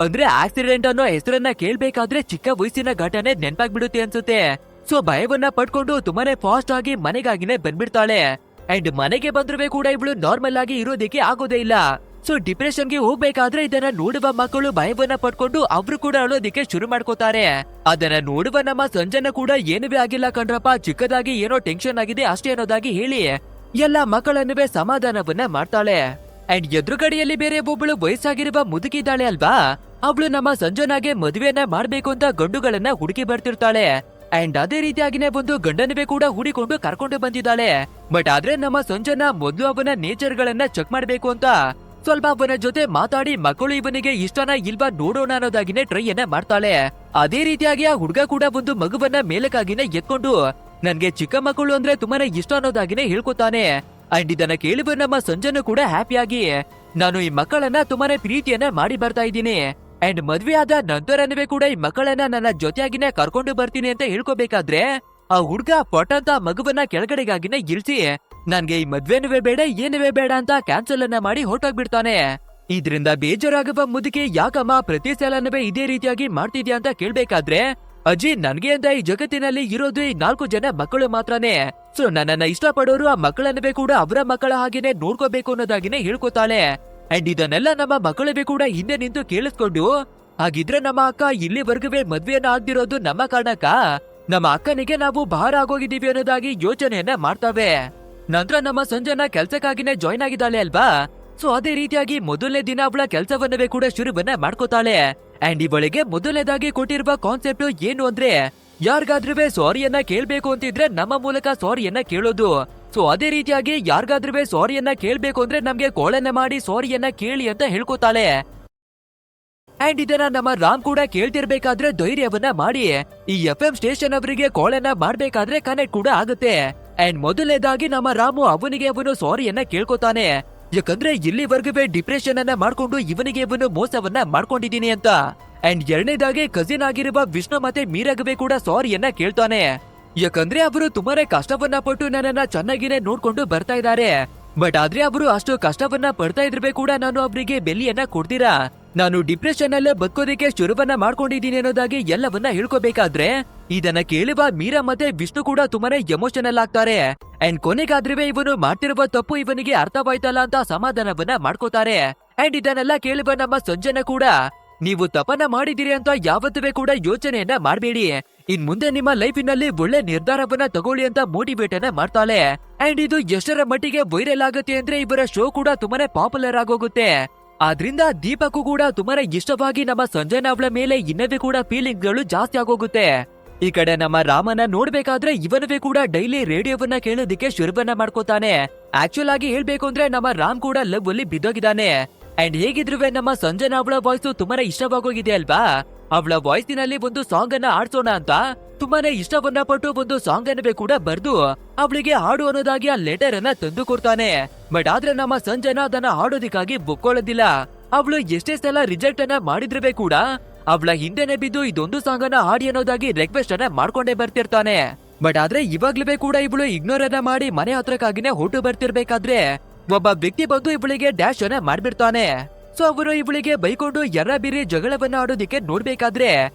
ಅಂದ್ರೆ ಆಕ್ಸಿಡೆಂಟ್ ಅನ್ನೋ ಹೆಸರನ್ನ ಕೇಳ್ಬೇಕಾದ್ರೆ ಚಿಕ್ಕ ವಯಸ್ಸಿನ ಘಟನೆ ನೆನ್ಪಾಗ್ಬಿಡುತ್ತೆ ಅನ್ಸುತ್ತೆ. ಸೊ ಭಯವನ್ನ ಪಡ್ಕೊಂಡು ತುಂಬಾನೇ ಫಾಸ್ಟ್ ಆಗಿ ಮನೆಗಾಗಿನೇ ಬಂದ್ಬಿಡ್ತಾಳೆ. ಅಂಡ್ ಮನೆಗೆ ಬಂದ್ರೂ ಕೂಡ ಇವಳು ನಾರ್ಮಲ್ ಆಗಿ ಇರೋದಿಕ್ಕೆ ಆಗೋದೇ ಇಲ್ಲ. ಸೊ ಡಿಪ್ರೆಷನ್ ಗೆ ಹೋಗ್ಬೇಕಾದ್ರೆ ಇದನ್ನ ನೋಡುವ ಮಕ್ಕಳು ಭಯವನ್ನ ಪಡ್ಕೊಂಡು ಅವ್ರು ಕೂಡ ಅಳೋದಿಕ್ಕೆ ಶುರು ಮಾಡ್ಕೋತಾರೆ. ಅದನ್ನ ನೋಡುವ ನಮ್ಮ ಸಂಜನಾ ಕೂಡ ಏನುವೇ ಆಗಿಲ್ಲ ಕಣ್ರಪ್ಪ, ಚಿಕ್ಕದಾಗಿ ಏನೋ ಟೆನ್ಷನ್ ಆಗಿದೆ ಅಷ್ಟೇ ಅನ್ನೋದಾಗಿ ಹೇಳಿ ಎಲ್ಲಾ ಮಕ್ಕಳನ್ನುವೇ ಸಮಾಧಾನವನ್ನ ಮಾಡ್ತಾಳೆ. ಅಂಡ್ ಎದುರುಗಡೆಯಲ್ಲಿ ಬೇರೆ ಒಬ್ಬಳು ವಯಸ್ಸಾಗಿರುವ ಮುದುಕಿದ್ದಾಳೆ ಅಲ್ವಾ, ಅವಳು ನಮ್ಮ ಸಂಜನಾಗೆ ಮದುವೆಯನ್ನ ಮಾಡ್ಬೇಕು ಅಂತ ಗಂಡುಗಳನ್ನ ಹುಡುಕಿ ಬರ್ತಿರ್ತಾಳೆ. ಅಂಡ್ ಅದೇ ರೀತಿಯಾಗಿನೇ ಒಂದು ಗಂಡನವೇ ಕೂಡ ಹುಡಿಕೊಂಡು ಕರ್ಕೊಂಡು ಬಂದಿದ್ದಾಳೆ. ಬಟ್ ಆದ್ರೆ ನಮ್ಮ ಸಂಜನಾ ಮೊದ್ಲು ಅವನ ನೇಚರ್ ಗಳನ್ನ ಚೆಕ್ ಮಾಡ್ಬೇಕು ಅಂತ ಸ್ವಲ್ಪ ಅವನ ಜೊತೆ ಮಾತಾಡಿ ಮಕ್ಕಳು ಇವನಿಗೆ ಇಷ್ಟನ ಇಲ್ವಾ ನೋಡೋಣ ಅನ್ನೋದಾಗಿನೇ ಟ್ರೈ ಅನ್ನ ಮಾಡ್ತಾಳೆ. ಅದೇ ರೀತಿಯಾಗಿ ಆ ಹುಡುಗ ಕೂಡ ಒಂದು ಮಗುವನ್ನ ಮೇಲಕ್ಕಾಗಿನೇ ಎತ್ಕೊಂಡು ನನ್ಗೆ ಚಿಕ್ಕ ಮಕ್ಕಳು ಅಂದ್ರೆ ತುಂಬಾನೇ ಇಷ್ಟ ಅನ್ನೋದಾಗಿನೇ ಹೇಳ್ಕೊತಾನೆ. ಅಂಡ್ ಇದನ್ನ ಕೇಳುವ ನಮ್ಮ ಸಂಜನಾ ಕೂಡ ಹ್ಯಾಪಿಯಾಗಿ ನಾನು ಈ ಮಕ್ಕಳನ್ನ ತುಂಬಾನೇ ಪ್ರೀತಿಯನ್ನ ಮಾಡಿ ಬರ್ತಾ ಇದ್ದೀನಿ, ಅಂಡ್ ಮದ್ವೆ ಆದ ನಂತರನವೇ ಕೂಡ ಈ ಮಕ್ಕಳನ್ನ ನನ್ನ ಜೊತೆಯಾಗಿನೇ ಕರ್ಕೊಂಡು ಬರ್ತೀನಿ ಅಂತ ಹೇಳ್ಕೋಬೇಕಾದ್ರೆ ಆ ಹುಡ್ಗ ಪೊಟ್ಟಂತ ಮಗುವನ್ನ ಕೆಳಗಡೆಗಾಗಿನೇ ಇಳಿಸಿ ನನ್ಗೆ ಈ ಮದ್ವೆನುವೇ ಬೇಡ ಏನುವೇ ಬೇಡ ಅಂತ ಕ್ಯಾನ್ಸಲ್ ಅನ್ನ ಮಾಡಿ ಹೊರಟೋಗ್ಬಿಡ್ತಾನೆ. ಇದ್ರಿಂದ ಬೇಜಾರಾಗುವ ಮುದುಕಿ ಯಾಕಮ್ಮ ಪ್ರತಿ ಸಲನವೇ ಇದೇ ರೀತಿಯಾಗಿ ಮಾಡ್ತಿದ್ಯಾ ಅಂತ ಕೇಳ್ಬೇಕಾದ್ರೆ ಅಜ್ಜಿ ನನ್ಗೆ ಅಂತ ಈ ಜಗತ್ತಿನಲ್ಲಿ ಇರೋದು ಈ 4 ಜನ ಮಕ್ಕಳು ಮಾತ್ರನೇ. ಸೊ ನನ್ನನ್ನ ಇಷ್ಟಪಡೋರು ಆ ಮಕ್ಕಳನ್ನವೇ ಕೂಡ ಅವರ ಮಕ್ಕಳ ಹಾಗೇನೆ ನೋಡ್ಕೋಬೇಕು ಅನ್ನೋದಾಗಿನೇ ಹೇಳ್ಕೊತಾಳೆ. ಅಂಡ್ ಇದನ್ನೆಲ್ಲ ನಮ್ಮ ಮಕ್ಕಳವೇ ಕೂಡ ಹಿಂದೆ ನಿಂತು ಕೇಳಿಸ್ಕೊಂಡು ಹಾಗಿದ್ರೆ ನಮ್ಮ ಅಕ್ಕ ಇಲ್ಲಿವರೆಗೂ ಮದ್ವೆಯನ್ನ ಆಗ್ದಿರೋದು ನಮ್ಮ ಕಾರಣಕ್ಕ, ನಮ್ಮ ಅಕ್ಕನಿಗೆ ನಾವು ಭಾರ ಆಗೋಗಿದ್ದೀವಿ ಅನ್ನೋದಾಗಿ ಯೋಚನೆಯನ್ನ ಮಾಡ್ತಾವೆ. ನಂತರ ನಮ್ಮ ಸಂಜನಾ ಕೆಲ್ಸಕ್ಕಾಗಿನೇ ಜಾಯ್ನ್ ಆಗಿದ್ದಾಳೆ ಅಲ್ವಾ, ಸೊ ಅದೇ ರೀತಿಯಾಗಿ ಮೊದಲನೇ ದಿನ ಅವಳ ಕೆಲಸವನ್ನವೇ ಕೂಡ ಶುರುವನ್ನ ಮಾಡ್ಕೋತಾಳೆ. ಅಂಡ್ ಇವಳಿಗೆ ಮೊದಲನೇದಾಗಿ ಕೊಟ್ಟಿರುವ ಕಾನ್ಸೆಪ್ಟ್ ಏನು ಅಂದ್ರೆ ಯಾರಿಗಾದ್ರೂ ಸಾರಿಯನ್ನ ಕೇಳ್ಬೇಕು ಅಂತಿದ್ರೆ ನಮ್ಮ ಮೂಲಕ ಸಾರಿಯನ್ನ ಕೇಳೋದು. ಸೊ ಅದೇ ರೀತಿಯಾಗಿ ಯಾರಿಗಾದ್ರೂ ಸಾರಿಯನ್ನ ಕೇಳ್ಬೇಕು ಅಂದ್ರೆ ನಮ್ಗೆ ಕಾಲನ್ನ ಮಾಡಿ ಸಾರಿಯನ್ನ ಕೇಳಿ ಅಂತ ಹೇಳ್ಕೊತಾಳೆ. ಅಂಡ್ ಇದನ್ನ ನಮ್ಮ ರಾಮ್ ಕೂಡ ಕೇಳ್ತಿರ್ಬೇಕಾದ್ರೆ ಧೈರ್ಯವನ್ನ ಮಾಡಿ ಈ FM ಸ್ಟೇಷನ್ ಅವರಿಗೆ ಕಾಲನ್ನ ಮಾಡ್ಬೇಕಾದ್ರೆ ಕನೆಕ್ಟ್ ಕೂಡ ಆಗುತ್ತೆ. ಅಂಡ್ ಮೊದಲನೇದಾಗಿ ನಮ್ಮ ರಾಮು ಅವನು ಸಾರಿಯನ್ನ ಕೇಳ್ಕೊತಾನೆ, ಯಾಕಂದ್ರೆ ಇಲ್ಲಿವರೆಗೂ ಡಿಪ್ರೆಷನ್ ಅನ್ನ ಮಾಡ್ಕೊಂಡು ಇವನಿಗೆ ಮೋಸವನ್ನ ಮಾಡ್ಕೊಂಡಿದೀನಿ ಅಂತ. ಅಂಡ್ ಎರಡನೇದಾಗಿ ಕಸಿನ್ ಆಗಿರುವ ವಿಷ್ಣು ಮತ್ತೆ ಮೀರಾಗವೇ ಕೂಡ ಸಾರಿಯನ್ನ ಕೇಳ್ತಾನೆ, ಯಾಕಂದ್ರೆ ಅವರು ತುಂಬಾನೇ ಕಷ್ಟವನ್ನ ಪಟ್ಟು ನನ್ನನ್ನ ಚೆನ್ನಾಗಿನೇ ನೋಡ್ಕೊಂಡು ಬರ್ತಾ ಇದ್ದಾರೆ. ಬಟ್ ಆದ್ರೆ ಅವರು ಅಷ್ಟು ಕಷ್ಟವನ್ನ ಪಡ್ತಾ ಇದ್ರೆ ಕೂಡ ನಾನು ಅವರಿಗೆ ಬೆಲೆಯನ್ನ ಕೊಡ್ತೀರಾ, ನಾನು ಡಿಪ್ರೆಷನ್ ಅಲ್ಲೇ ಬದುಕೋದಿಕ್ಕೆ ಶುರುವನ್ನ ಮಾಡ್ಕೊಂಡಿದ್ದೀನಿ ಅನ್ನೋದಾಗಿ ಎಲ್ಲವನ್ನ ಹೇಳ್ಕೋಬೇಕಾದ್ರೆ ಇದನ್ನ ಕೇಳುವ ಮೀರಾ ಮತ್ತೆ ವಿಷ್ಣು ಕೂಡ ತುಂಬಾನೇ ಎಮೋಷನಲ್ ಆಗ್ತಾರೆ. ಅಂಡ್ ಕೊನೆಗಾದ್ರೆ ಇವನು ಮಾಡ್ತಿರುವ ತಪ್ಪು ಇವನಿಗೆ ಅರ್ಥವಾಯ್ತಲ್ಲ ಅಂತ ಸಮಾಧಾನವನ್ನ ಮಾಡ್ಕೋತಾರೆ. ಅಂಡ್ ಇದನ್ನೆಲ್ಲ ಕೇಳುವ ನಮ್ಮ ಸಂಜನ ಕೂಡ, ನೀವು ತಪ್ಪನ್ನ ಮಾಡಿದಿರಿ ಅಂತ ಯಾವತ್ತೂ ಕೂಡ ಯೋಚನೆಯನ್ನ ಮಾಡಬೇಡಿ, ಇನ್ ಮುಂದೆ ನಿಮ್ಮ ಲೈಫಿನಲ್ಲಿ ಒಳ್ಳೆ ನಿರ್ಧಾರವನ್ನ ತಗೊಳ್ಳಿ ಅಂತ ಮೋಟಿವೇಟ್ ಅನ್ನ ಮಾಡ್ತಾಳೆ. ಅಂಡ್ ಇದು ಎಷ್ಟರ ಮಟ್ಟಿಗೆ ವೈರಲ್ ಆಗುತ್ತೆ ಅಂದ್ರೆ ಇವರ ಶೋ ಕೂಡ ತುಂಬಾನೇ ಪಾಪ್ಯುಲರ್ ಆಗೋಗುತ್ತೆ. ಆದ್ರಿಂದ ದೀಪಕ್ಕೂ ಕೂಡ ತುಂಬಾನೇ ಇಷ್ಟವಾಗಿ ನಮ್ಮ ಸಂಜನಾ ಅವಳ ಮೇಲೆ ಇನ್ನವೇ ಕೂಡ ಫೀಲಿಂಗ್ ಗಳು ಜಾಸ್ತಿ ಆಗೋಗುತ್ತೆ. ಈ ಕಡೆ ನಮ್ಮ ರಾಮನ ನೋಡ್ಬೇಕಾದ್ರೆ ಇವನವೇ ಕೂಡ ಡೈಲಿ ರೇಡಿಯೋವನ್ನ ಕೇಳೋದಿಕ್ಕೆ ಶುರುವನ್ನ ಮಾಡ್ಕೋತಾನೆ. ಆಕ್ಚುಲ್ ಆಗಿ ಹೇಳ್ಬೇಕು ಅಂದ್ರೆ ನಮ್ಮ ರಾಮ್ ಕೂಡ ಲವ್ ಅಲ್ಲಿ ಬಿದ್ದೋಗಿದ್ದಾನೆ. ಅಂಡ್ ಹೇಗಿದ್ರು ನಮ್ಮ ಸಂಜನಾ ಅವಳ ವಾಯ್ಸ್ ತುಂಬಾನೇ ಇಷ್ಟವಾಗೋಗಿದೆ ಅಲ್ವಾ, ಅವಳ ವಾಯ್ಸಿನಲ್ಲಿ ಒಂದು ಸಾಂಗ್ ಅನ್ನ ಆಡ್ಸೋಣ ಅಂತ ತುಂಬಾನೇ ಇಷ್ಟವನ್ನ ಪಟ್ಟು ಒಂದು ಸಾಂಗ್ ಅನ್ನವೇ ಕೂಡ ಬರ್ದು ಅವಳಿಗೆ ಹಾಡು ಅನ್ನೋದಾಗಿ ಆ ಲೆಟರ್ ಅನ್ನ ತಂದು ಕೊಡ್ತಾನೆ. ಬಟ್ ಆದ್ರೆ ನಮ್ಮ ಸಂಜನಾ ಅದನ್ನ ಹಾಡೋದಿಕ್ಕಾಗಿ ಒಪ್ಕೊಳ್ಳೋದಿಲ್ಲ. ಅವಳು ಎಷ್ಟೇ ಸಲ ರಿಜೆಕ್ಟ್ ಅನ್ನ ಮಾಡಿದ್ರೆ ಕೂಡ ಅವಳ ಹಿಂದೆನೆ ಬಿದ್ದು ಇದೊಂದು ಸಾಂಗ್ ಅನ್ನ ಹಾಡಿ ಅನ್ನೋದಾಗಿ ರಿಕ್ವೆಸ್ಟ್ ಅನ್ನ ಮಾಡ್ಕೊಂಡೇ ಬರ್ತಿರ್ತಾನೆ. ಬಟ್ ಆದ್ರೆ ಇವಾಗ್ಲೂ ಕೂಡ ಇವಳು ಇಗ್ನೋರ್ ಅನ್ನ ಮಾಡಿ ಮನೆ ಹತ್ರಕ್ಕಾಗಿನೇ ಹೊಟ್ಟು ಬರ್ತಿರ್ಬೇಕಾದ್ರೆ ಒಬ್ಬ ವ್ಯಕ್ತಿ ಬಂದು ಇವಳಿಗೆ ಡ್ಯಾಶ್ ಅನ್ನ ಮಾಡ್ಬಿಡ್ತಾನೆ. ಸೊ ಅವರು ಇವಳಿಗೆ ಬೈಕೊಂಡು ಬೇರೆ ಜಗಳವನ್ನ ಆಡೋದಿಕ್ಕೆ ನೋಡ್ಬೇಕಾದ್ರೆ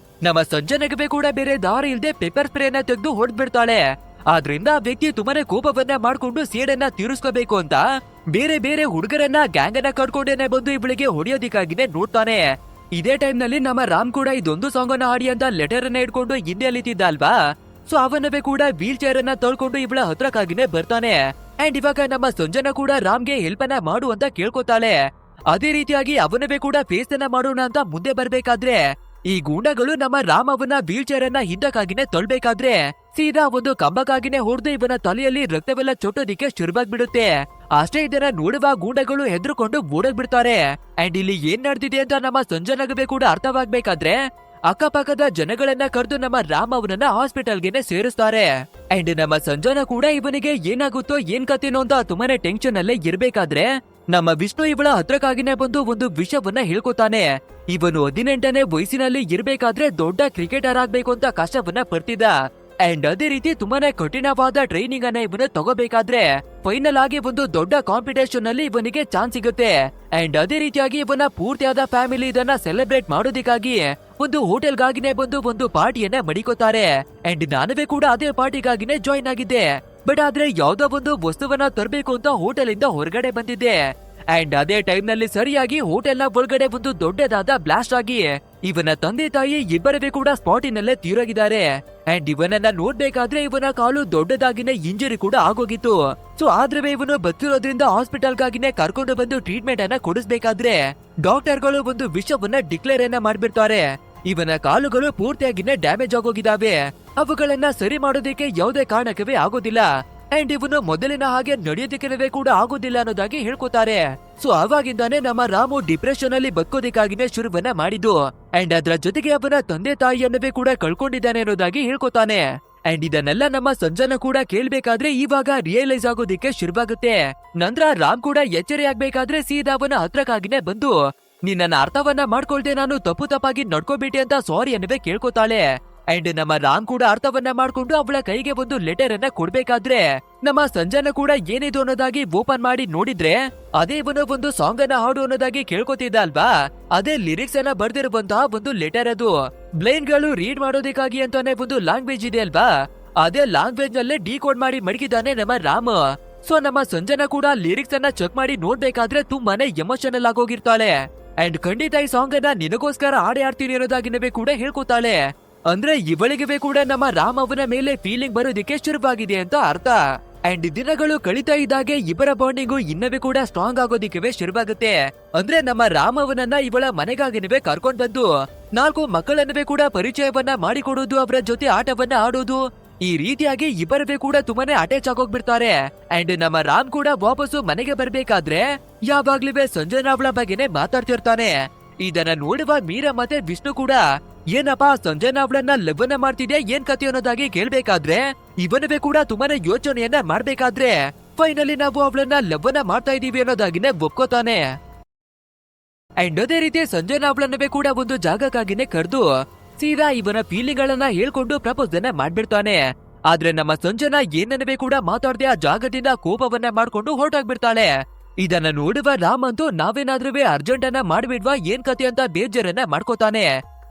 ನಮ್ಮ ಸಂಜನೆಗೆ ಕೂಡ ಬೇರೆ ದಾರಿ ಇಲ್ದೆ ಪೆಪ್ಪರ್ ಸ್ಪ್ರೇನ ತೆಗೆದು ಹೊಡೆದ್ಬಿಡ್ತಾಳೆ. ಆದ್ರಿಂದ ಆ ವ್ಯಕ್ತಿ ತುಂಬಾನೇ ಕೋಪವನ್ನ ಮಾಡ್ಕೊಂಡು ಸೇಡನ್ನ ತೀರಿಸ್ಕೋಬೇಕು ಅಂತ ಬೇರೆ ಬೇರೆ ಹುಡುಗರನ್ನ ಗ್ಯಾಂಗ್ ಅನ್ನ ಕಟ್ಕೊಂಡೇನೆ ಬಂದು ಇವಳಿಗೆ ಹೊಡೆಯೋದಿಕ್ಕಾಗಿನೇ ನೋಡ್ತಾನೆ. ಇದೇ ಟೈಮ್ ನಲ್ಲಿ ನಮ್ಮ ರಾಮ್ ಕೂಡ ಇದೊಂದು ಸಾಂಗ್ ಅನ್ನ ಹಾಡಿ ಅಂತ ಲೆಟರ್ ಅನ್ನ ಇಟ್ಕೊಂಡು ಹಿಂದೆ ಅಲಿತಿದ್ದ ಅಲ್ವಾ. ಸೊ ಅವನವೇ ಕೂಡ ವೀಲ್ ಚೇರ್ ಅನ್ನ ತೊಳ್ಕೊಂಡು ಇವಳ ಹತ್ರಕ್ಕಾಗಿನೇ ಬರ್ತಾನೆ. ಅಂಡ್ ಇವಾಗ ನಮ್ಮ ಸಂಜನಾ ಕೂಡ ರಾಮ್ಗೆ ಹೆಲ್ಪ್ ಅನ್ನ ಮಾಡು ಅಂತ ಕೇಳ್ಕೊತಾಳೆ. ಅದೇ ರೀತಿಯಾಗಿ ಅವನವೇ ಕೂಡ ಫೇಸ್ ಅನ್ನ ಮಾಡೋಣ ಅಂತ ಮುಂದೆ ಬರ್ಬೇಕಾದ್ರೆ ಈ ಗೂಂಡಗಳು ನಮ್ಮ ರಾಮ್ ಅವನ ವೀಲ್ ಚೇರ್ ಅನ್ನ ಹಿಂದಕ್ಕಾಗಿನೇ ತೊಳ್ಬೇಕಾದ್ರೆ ಸೀದಾ ಒಂದು ಕಂಬಕ್ಕಾಗಿನೇ ಹೊಡೆದು ಇವನ ತಲೆಯಲ್ಲಿ ರಕ್ತವೆಲ್ಲ ಚೊಟ್ಟೋದಿಕ್ಕೆ ಶುರುವಾಗ್ಬಿಡುತ್ತೆ. ಅಷ್ಟೇ ಇದನ್ನ ನೋಡುವ ಗೂಂಡಗಳು ಹೆದರ್ಕೊಂಡು ಓಡೋಗ್ಬಿಡ್ತಾರೆ. ಅಂಡ್ ಇಲ್ಲಿ ಏನ್ ನಡೆದಿದೆ ಅಂತ ನಮ್ಮ ಸಂಜನಾಗವೇ ಕೂಡ ಅರ್ಥವಾಗ್ಬೇಕಾದ್ರೆ ಅಕ್ಕಪಕ್ಕದ ಜನಗಳನ್ನ ಕರೆದು ನಮ್ಮ ರಾಮ್ ಅವನನ್ನ ಹಾಸ್ಪಿಟಲ್ಗೆನೆ ಸೇರಿಸ್ತಾರೆ. ಅಂಡ್ ನಮ್ಮ ಸಂಜನಾ ಕೂಡ ಇವನಿಗೆ ಏನಾಗುತ್ತೋ ಏನ್ ಕಥೆನೋ ಅಂತ ತುಂಬಾನೇ ಟೆನ್ಷನ್ ಅಲ್ಲೇ ಇರ್ಬೇಕಾದ್ರೆ ನಮ್ಮ ವಿಷ್ಣು ಇವಳ ಹತ್ರಕ್ಕಾಗಿನೇ ಬಂದು ಒಂದು ವಿಷಯವನ್ನ ಹೇಳ್ಕೊತಾನೆ. ಇವನು 18ನೇ ವಯಸ್ಸಿನಲ್ಲಿ ಇರ್ಬೇಕಾದ್ರೆ ದೊಡ್ಡ ಕ್ರಿಕೆಟರ್ ಆಗ್ಬೇಕು ಅಂತ ಕಷ್ಟವನ್ನ ಪಡ್ತಿದ್ದ. ಅಂಡ್ ಅದೇ ರೀತಿ ತುಂಬಾನೇ ಕಠಿಣವಾದ ಟ್ರೈನಿಂಗ್ ಅನ್ನ ಇವನು ತಗೋಬೇಕಾದ್ರೆ ಫೈನಲ್ ಆಗಿ ಒಂದು ದೊಡ್ಡ ಕಾಂಪಿಟೇಷನ್ ಅಲ್ಲಿ ಇವನಿಗೆ ಚಾನ್ಸ್ ಸಿಗುತ್ತೆ. ಅಂಡ್ ಅದೇ ರೀತಿಯಾಗಿ ಇವನ ಪೂರ್ತಿಯಾದ ಫ್ಯಾಮಿಲಿ ಇದನ್ನ ಸೆಲೆಬ್ರೇಟ್ ಮಾಡೋದಿಕ್ಕಾಗಿ ಒಂದು ಹೋಟೆಲ್ಗಾಗಿನೇ ಬಂದು ಒಂದು ಪಾರ್ಟಿಯನ್ನ ಮಡಿಕೋತಾರೆ. ಅಂಡ್ ನಾನುವೇ ಕೂಡ ಅದೇ ಪಾರ್ಟಿಗಾಗಿನೇ ಜಾಯಿನ್ ಆಗಿದ್ದೆ. ಬಟ್ ಆದ್ರೆ ಯಾವ್ದೋ ಒಂದು ವಸ್ತುವನ್ನ ತರಬೇಕು ಅಂತ ಹೋಟೆಲ್ ಇಂದ ಹೊರಗಡೆ ಬಂದಿದ್ದೆ. ಅಂಡ್ ಅದೇ ಟೈಮ್ ನಲ್ಲಿ ಸರಿಯಾಗಿ ಹೋಟೆಲ್ ನ ಒಳಗಡೆ ಒಂದು ದೊಡ್ಡದಾದ ಬ್ಲಾಸ್ಟ್ ಆಗಿ ಇವನ ತಂದೆ ತಾಯಿ ಇಬ್ಬರವೇ ಕೂಡ ಸ್ಪಾಟಿನಲ್ಲೇ ತೀರೋಗಿದ್ದಾರೆ. ಅಂಡ್ ಇವನನ್ನ ನೋಡ್ಬೇಕಾದ್ರೆ ಇವನ ಕಾಲು ದೊಡ್ಡದಾಗಿನೇ ಇಂಜರಿ ಕೂಡ ಆಗೋಗಿತ್ತು. ಸೊ ಆದ್ರೆ ಇವನು ಬದುಕಿರೋದ್ರಿಂದ ಹಾಸ್ಪಿಟಲ್ಗಾಗಿನೇ ಕರ್ಕೊಂಡು ಬಂದು ಟ್ರೀಟ್ಮೆಂಟ್ ಅನ್ನ ಕೊಡಿಸ್ಬೇಕಾದ್ರೆ ಡಾಕ್ಟರ್ಗಳು ಒಂದು ವಿಷಯವನ್ನ ಡಿಕ್ಲೇರ್ ಅನ್ನ ಮಾಡ್ಬಿಡ್ತಾರೆ. ಇವನ ಕಾಲುಗಳು ಪೂರ್ತಿಯಾಗಿನೇ ಡ್ಯಾಮೇಜ್ ಆಗೋಗಿದಾವೆ, ಅವುಗಳನ್ನ ಸರಿ ಮಾಡೋದಕ್ಕೆ ಯಾವುದೇ ಕಾರಣಕ್ಕವೇ ಆಗೋದಿಲ್ಲ. ಅಂಡ್ ಇವನು ಮೊದಲಿನ ಹಾಗೆ ನಡೆಯೋದಕ್ಕೆ ಕೂಡ ಆಗೋದಿಲ್ಲ ಅನ್ನೋದಾಗಿ ಹೇಳ್ಕೊತಾರೆ. ಸೊ ಅವಾಗಿಂದಾನೆ ನಮ್ಮ ರಾಮು ಡಿಪ್ರೆಷನ್ ಅಲ್ಲಿ ಬದುಕೋದಿಕ್ಕಾಗಿನೇ ಶುರುವನ್ನ ಮಾಡಿದ್ದು. ಅಂಡ್ ಅದ್ರ ಜೊತೆಗೆ ಅವನ ತಂದೆ ತಾಯಿಯನ್ನವೇ ಕೂಡ ಕಳ್ಕೊಂಡಿದ್ದಾನೆ ಅನ್ನೋದಾಗಿ ಹೇಳ್ಕೊತಾನೆ. ಅಂಡ್ ಇದನ್ನೆಲ್ಲ ನಮ್ಮ ಸಂಜನಾ ಕೂಡ ಕೇಳ್ಬೇಕಾದ್ರೆ ಇವಾಗ ರಿಯಲೈಸ್ ಆಗೋದಿಕ್ಕೆ ಶುರುವಾಗುತ್ತೆ. ನಂತರ ರಾಮ್ ಕೂಡ ಎಚ್ಚರಿ ಆಗ್ಬೇಕಾದ್ರೆ ಸೀದಾ ಅವನ ಹತ್ರಕ್ಕಾಗಿನೇ ಬಂದು ನಿನ್ನ ಅರ್ಥವನ್ನ ಮಾಡ್ಕೊಳ್ದೆ ನಾನು ತಪ್ಪಾಗಿ ನಡ್ಕೋಬಿಟ್ಟೆ ಅಂತ ಸಾರಿ ಅನ್ನವೇ ಕೇಳ್ಕೊತಾಳೆ. ಅಂಡ್ ನಮ್ಮ ರಾಮ್ ಕೂಡ ಅರ್ಥವನ್ನ ಮಾಡ್ಕೊಂಡು ಅವಳ ಕೈಗೆ ಒಂದು ಲೆಟರ್ ಅನ್ನ ಕೊಡ್ಬೇಕಾದ್ರೆ ನಮ್ಮ ಸಂಜನಾ ಕೂಡ ಏನಿದು ಅನ್ನೋದಾಗಿ ಓಪನ್ ಮಾಡಿ ನೋಡಿದ್ರೆ ಅದೇ ಒಂದು ಸಾಂಗ್ ಅನ್ನ ಹಾಡು ಅನ್ನೋದಾಗಿ ಕೇಳ್ಕೊತಿದ್ದ ಅಲ್ವಾ. ಅದೇ ಲಿರಿಕ್ಸ್ ಅನ್ನ ಬರ್ದಿರುವಂತಹ ಒಂದು ಲೆಟರ್ ಅದು. ಬ್ಲೈಂಡ್ ಗಳು ರೀಡ್ ಮಾಡೋದಕ್ಕಾಗಿ ಅಂತಾನೆ ಒಂದು ಲ್ಯಾಂಗ್ವೇಜ್ ಇದೆ ಅಲ್ವಾ, ಅದೇ ಲ್ಯಾಂಗ್ವೇಜ್ ನಲ್ಲೇ ಡಿಕೋಡ್ ಮಾಡಿ ಮಡಗಿದ್ದಾನೆ ನಮ್ಮ ರಾಮ್. ಸೊ ನಮ್ಮ ಸಂಜನಾ ಕೂಡ ಲಿರಿಕ್ಸ್ ಅನ್ನ ಚೆಕ್ ಮಾಡಿ ನೋಡ್ಬೇಕಾದ್ರೆ ತುಂಬಾನೇ ಎಮೋಷನಲ್ ಆಗೋಗಿರ್ತಾಳೆ. ಅಂಡ್ ಖಂಡಿತ ಈ ಸಾಂಗ್ ಅನ್ನ ನಿನಗೋಸ್ಕರ ಹಾಡೆ ಆಡ್ತೀನಿ ಅನ್ನೋದಾಗಿನವೇ ಕೂಡ ಹೇಳ್ಕೊತಾಳೆ. ಅಂದ್ರೆ ಇವಳಿಗೆ ಕೂಡ ನಮ್ಮ ರಾಮ್ ಅವನ ಮೇಲೆ ಫೀಲಿಂಗ್ ಬರೋದಿಕ್ಕೆ ಶುರುವಾಗಿದೆ ಅಂತ ಅರ್ಥ. ಅಂಡ್ ದಿನಗಳು ಕಳೀತಾ ಇದ್ದಾಗೆ ಇವರ ಬಾಂಡಿಂಗು ಇನ್ನವೇ ಕೂಡ ಸ್ಟ್ರಾಂಗ್ ಆಗೋದಿಕ್ಕೆ ಶುರುವಾಗುತ್ತೆ. ಅಂದ್ರೆ ನಮ್ಮ ರಾಮ್ ಅವನನ್ನ ಇವಳ ಮನೆಗಾಗಿನವೇ ಕರ್ಕೊಂಡ್ ಬಂದು 4 ಮಕ್ಕಳನ್ನವೇ ಕೂಡ ಪರಿಚಯವನ್ನ ಮಾಡಿಕೊಡೋದು, ಅವರ ಜೊತೆ ಆಟವನ್ನ ಆಡೋದು, ಈ ರೀತಿಯಾಗಿ ಇಬ್ಬರವೇ ಕೂಡ ತುಂಬಾನೇ ಅಟ್ಯಾಚ್ ಆಗೋಗ್ಬಿಡ್ತಾರೆ. ಅಂಡ್ ನಮ್ಮ ರಾಮ್ ಕೂಡ ವಾಪಸ್ಸು ಮನೆಗೆ ಬರ್ಬೇಕಾದ್ರೆ ಯಾವಾಗ್ಲೂ ಸಂಜನಾ ಅವಳ ಬಗ್ಗೆನೆ ಮಾತಾಡ್ತಿರ್ತಾನೆ. ಇದನ್ನ ನೋಡುವ ಮೀರಾ ಮತ್ತೆ ವಿಷ್ಣು ಕೂಡ ಏನಪ್ಪಾ ಸಂಜನಾ ಅವಳನ್ನ ಲವ್ವನ್ನ ಮಾಡ್ತಿದ್ಯಾ ಏನ್ ಕತೆ ಅನ್ನೋದಾಗಿ ಕೇಳ್ಬೇಕಾದ್ರೆ ಇವನವೇ ಕೂಡ ತುಂಬಾನೇ ಯೋಚನೆಯನ್ನ ಮಾಡ್ಬೇಕಾದ್ರೆ ಫೈನಲಿ ನಾವು ಅವಳನ್ನ ಲವ್ವನ್ನ ಮಾಡ್ತಾ ಇದೀವಿ ಅನ್ನೋದಾಗಿನೇ ಒಪ್ಕೋತಾನೆ. ಅಂಡ್ ಅದೇ ರೀತಿ ಸಂಜನಾ ಅವಳನ್ನವೇ ಕೂಡ ಒಂದು ಜಾಗಕ್ಕಾಗಿನೇ ಕರೆದು ಸೀದಾ ಇವನ ಫೀಲಿಂಗ್ ಗಳನ್ನ ಹೇಳ್ಕೊಂಡು ಪ್ರಪೋಸ್ ಮಾಡ್ಬಿಡ್ತಾನೆ. ಆದ್ರೆ ನಮ್ಮ ಸಂಜನಾ ಏನನ್ನವೇ ಕೂಡ ಮಾತಾಡದೆ ಆ ಜಾಗದಿಂದ ಕೋಪವನ್ನ ಮಾಡ್ಕೊಂಡು ಹೊರಟಾಗ್ಬಿಡ್ತಾಳೆ. ಇದನ್ನ ನೋಡುವ ರಾಮ್ ಅಂತೂ ನಾವೇನಾದ್ರೂ ಅರ್ಜೆಂಟ್ ಅನ್ನ ಮಾಡ್ಬಿಡ್ವಾ ಏನ್ ಕತೆ ಅಂತ ಬೇಜಾರನ್ನ ಮಾಡ್ಕೋತಾನೆ.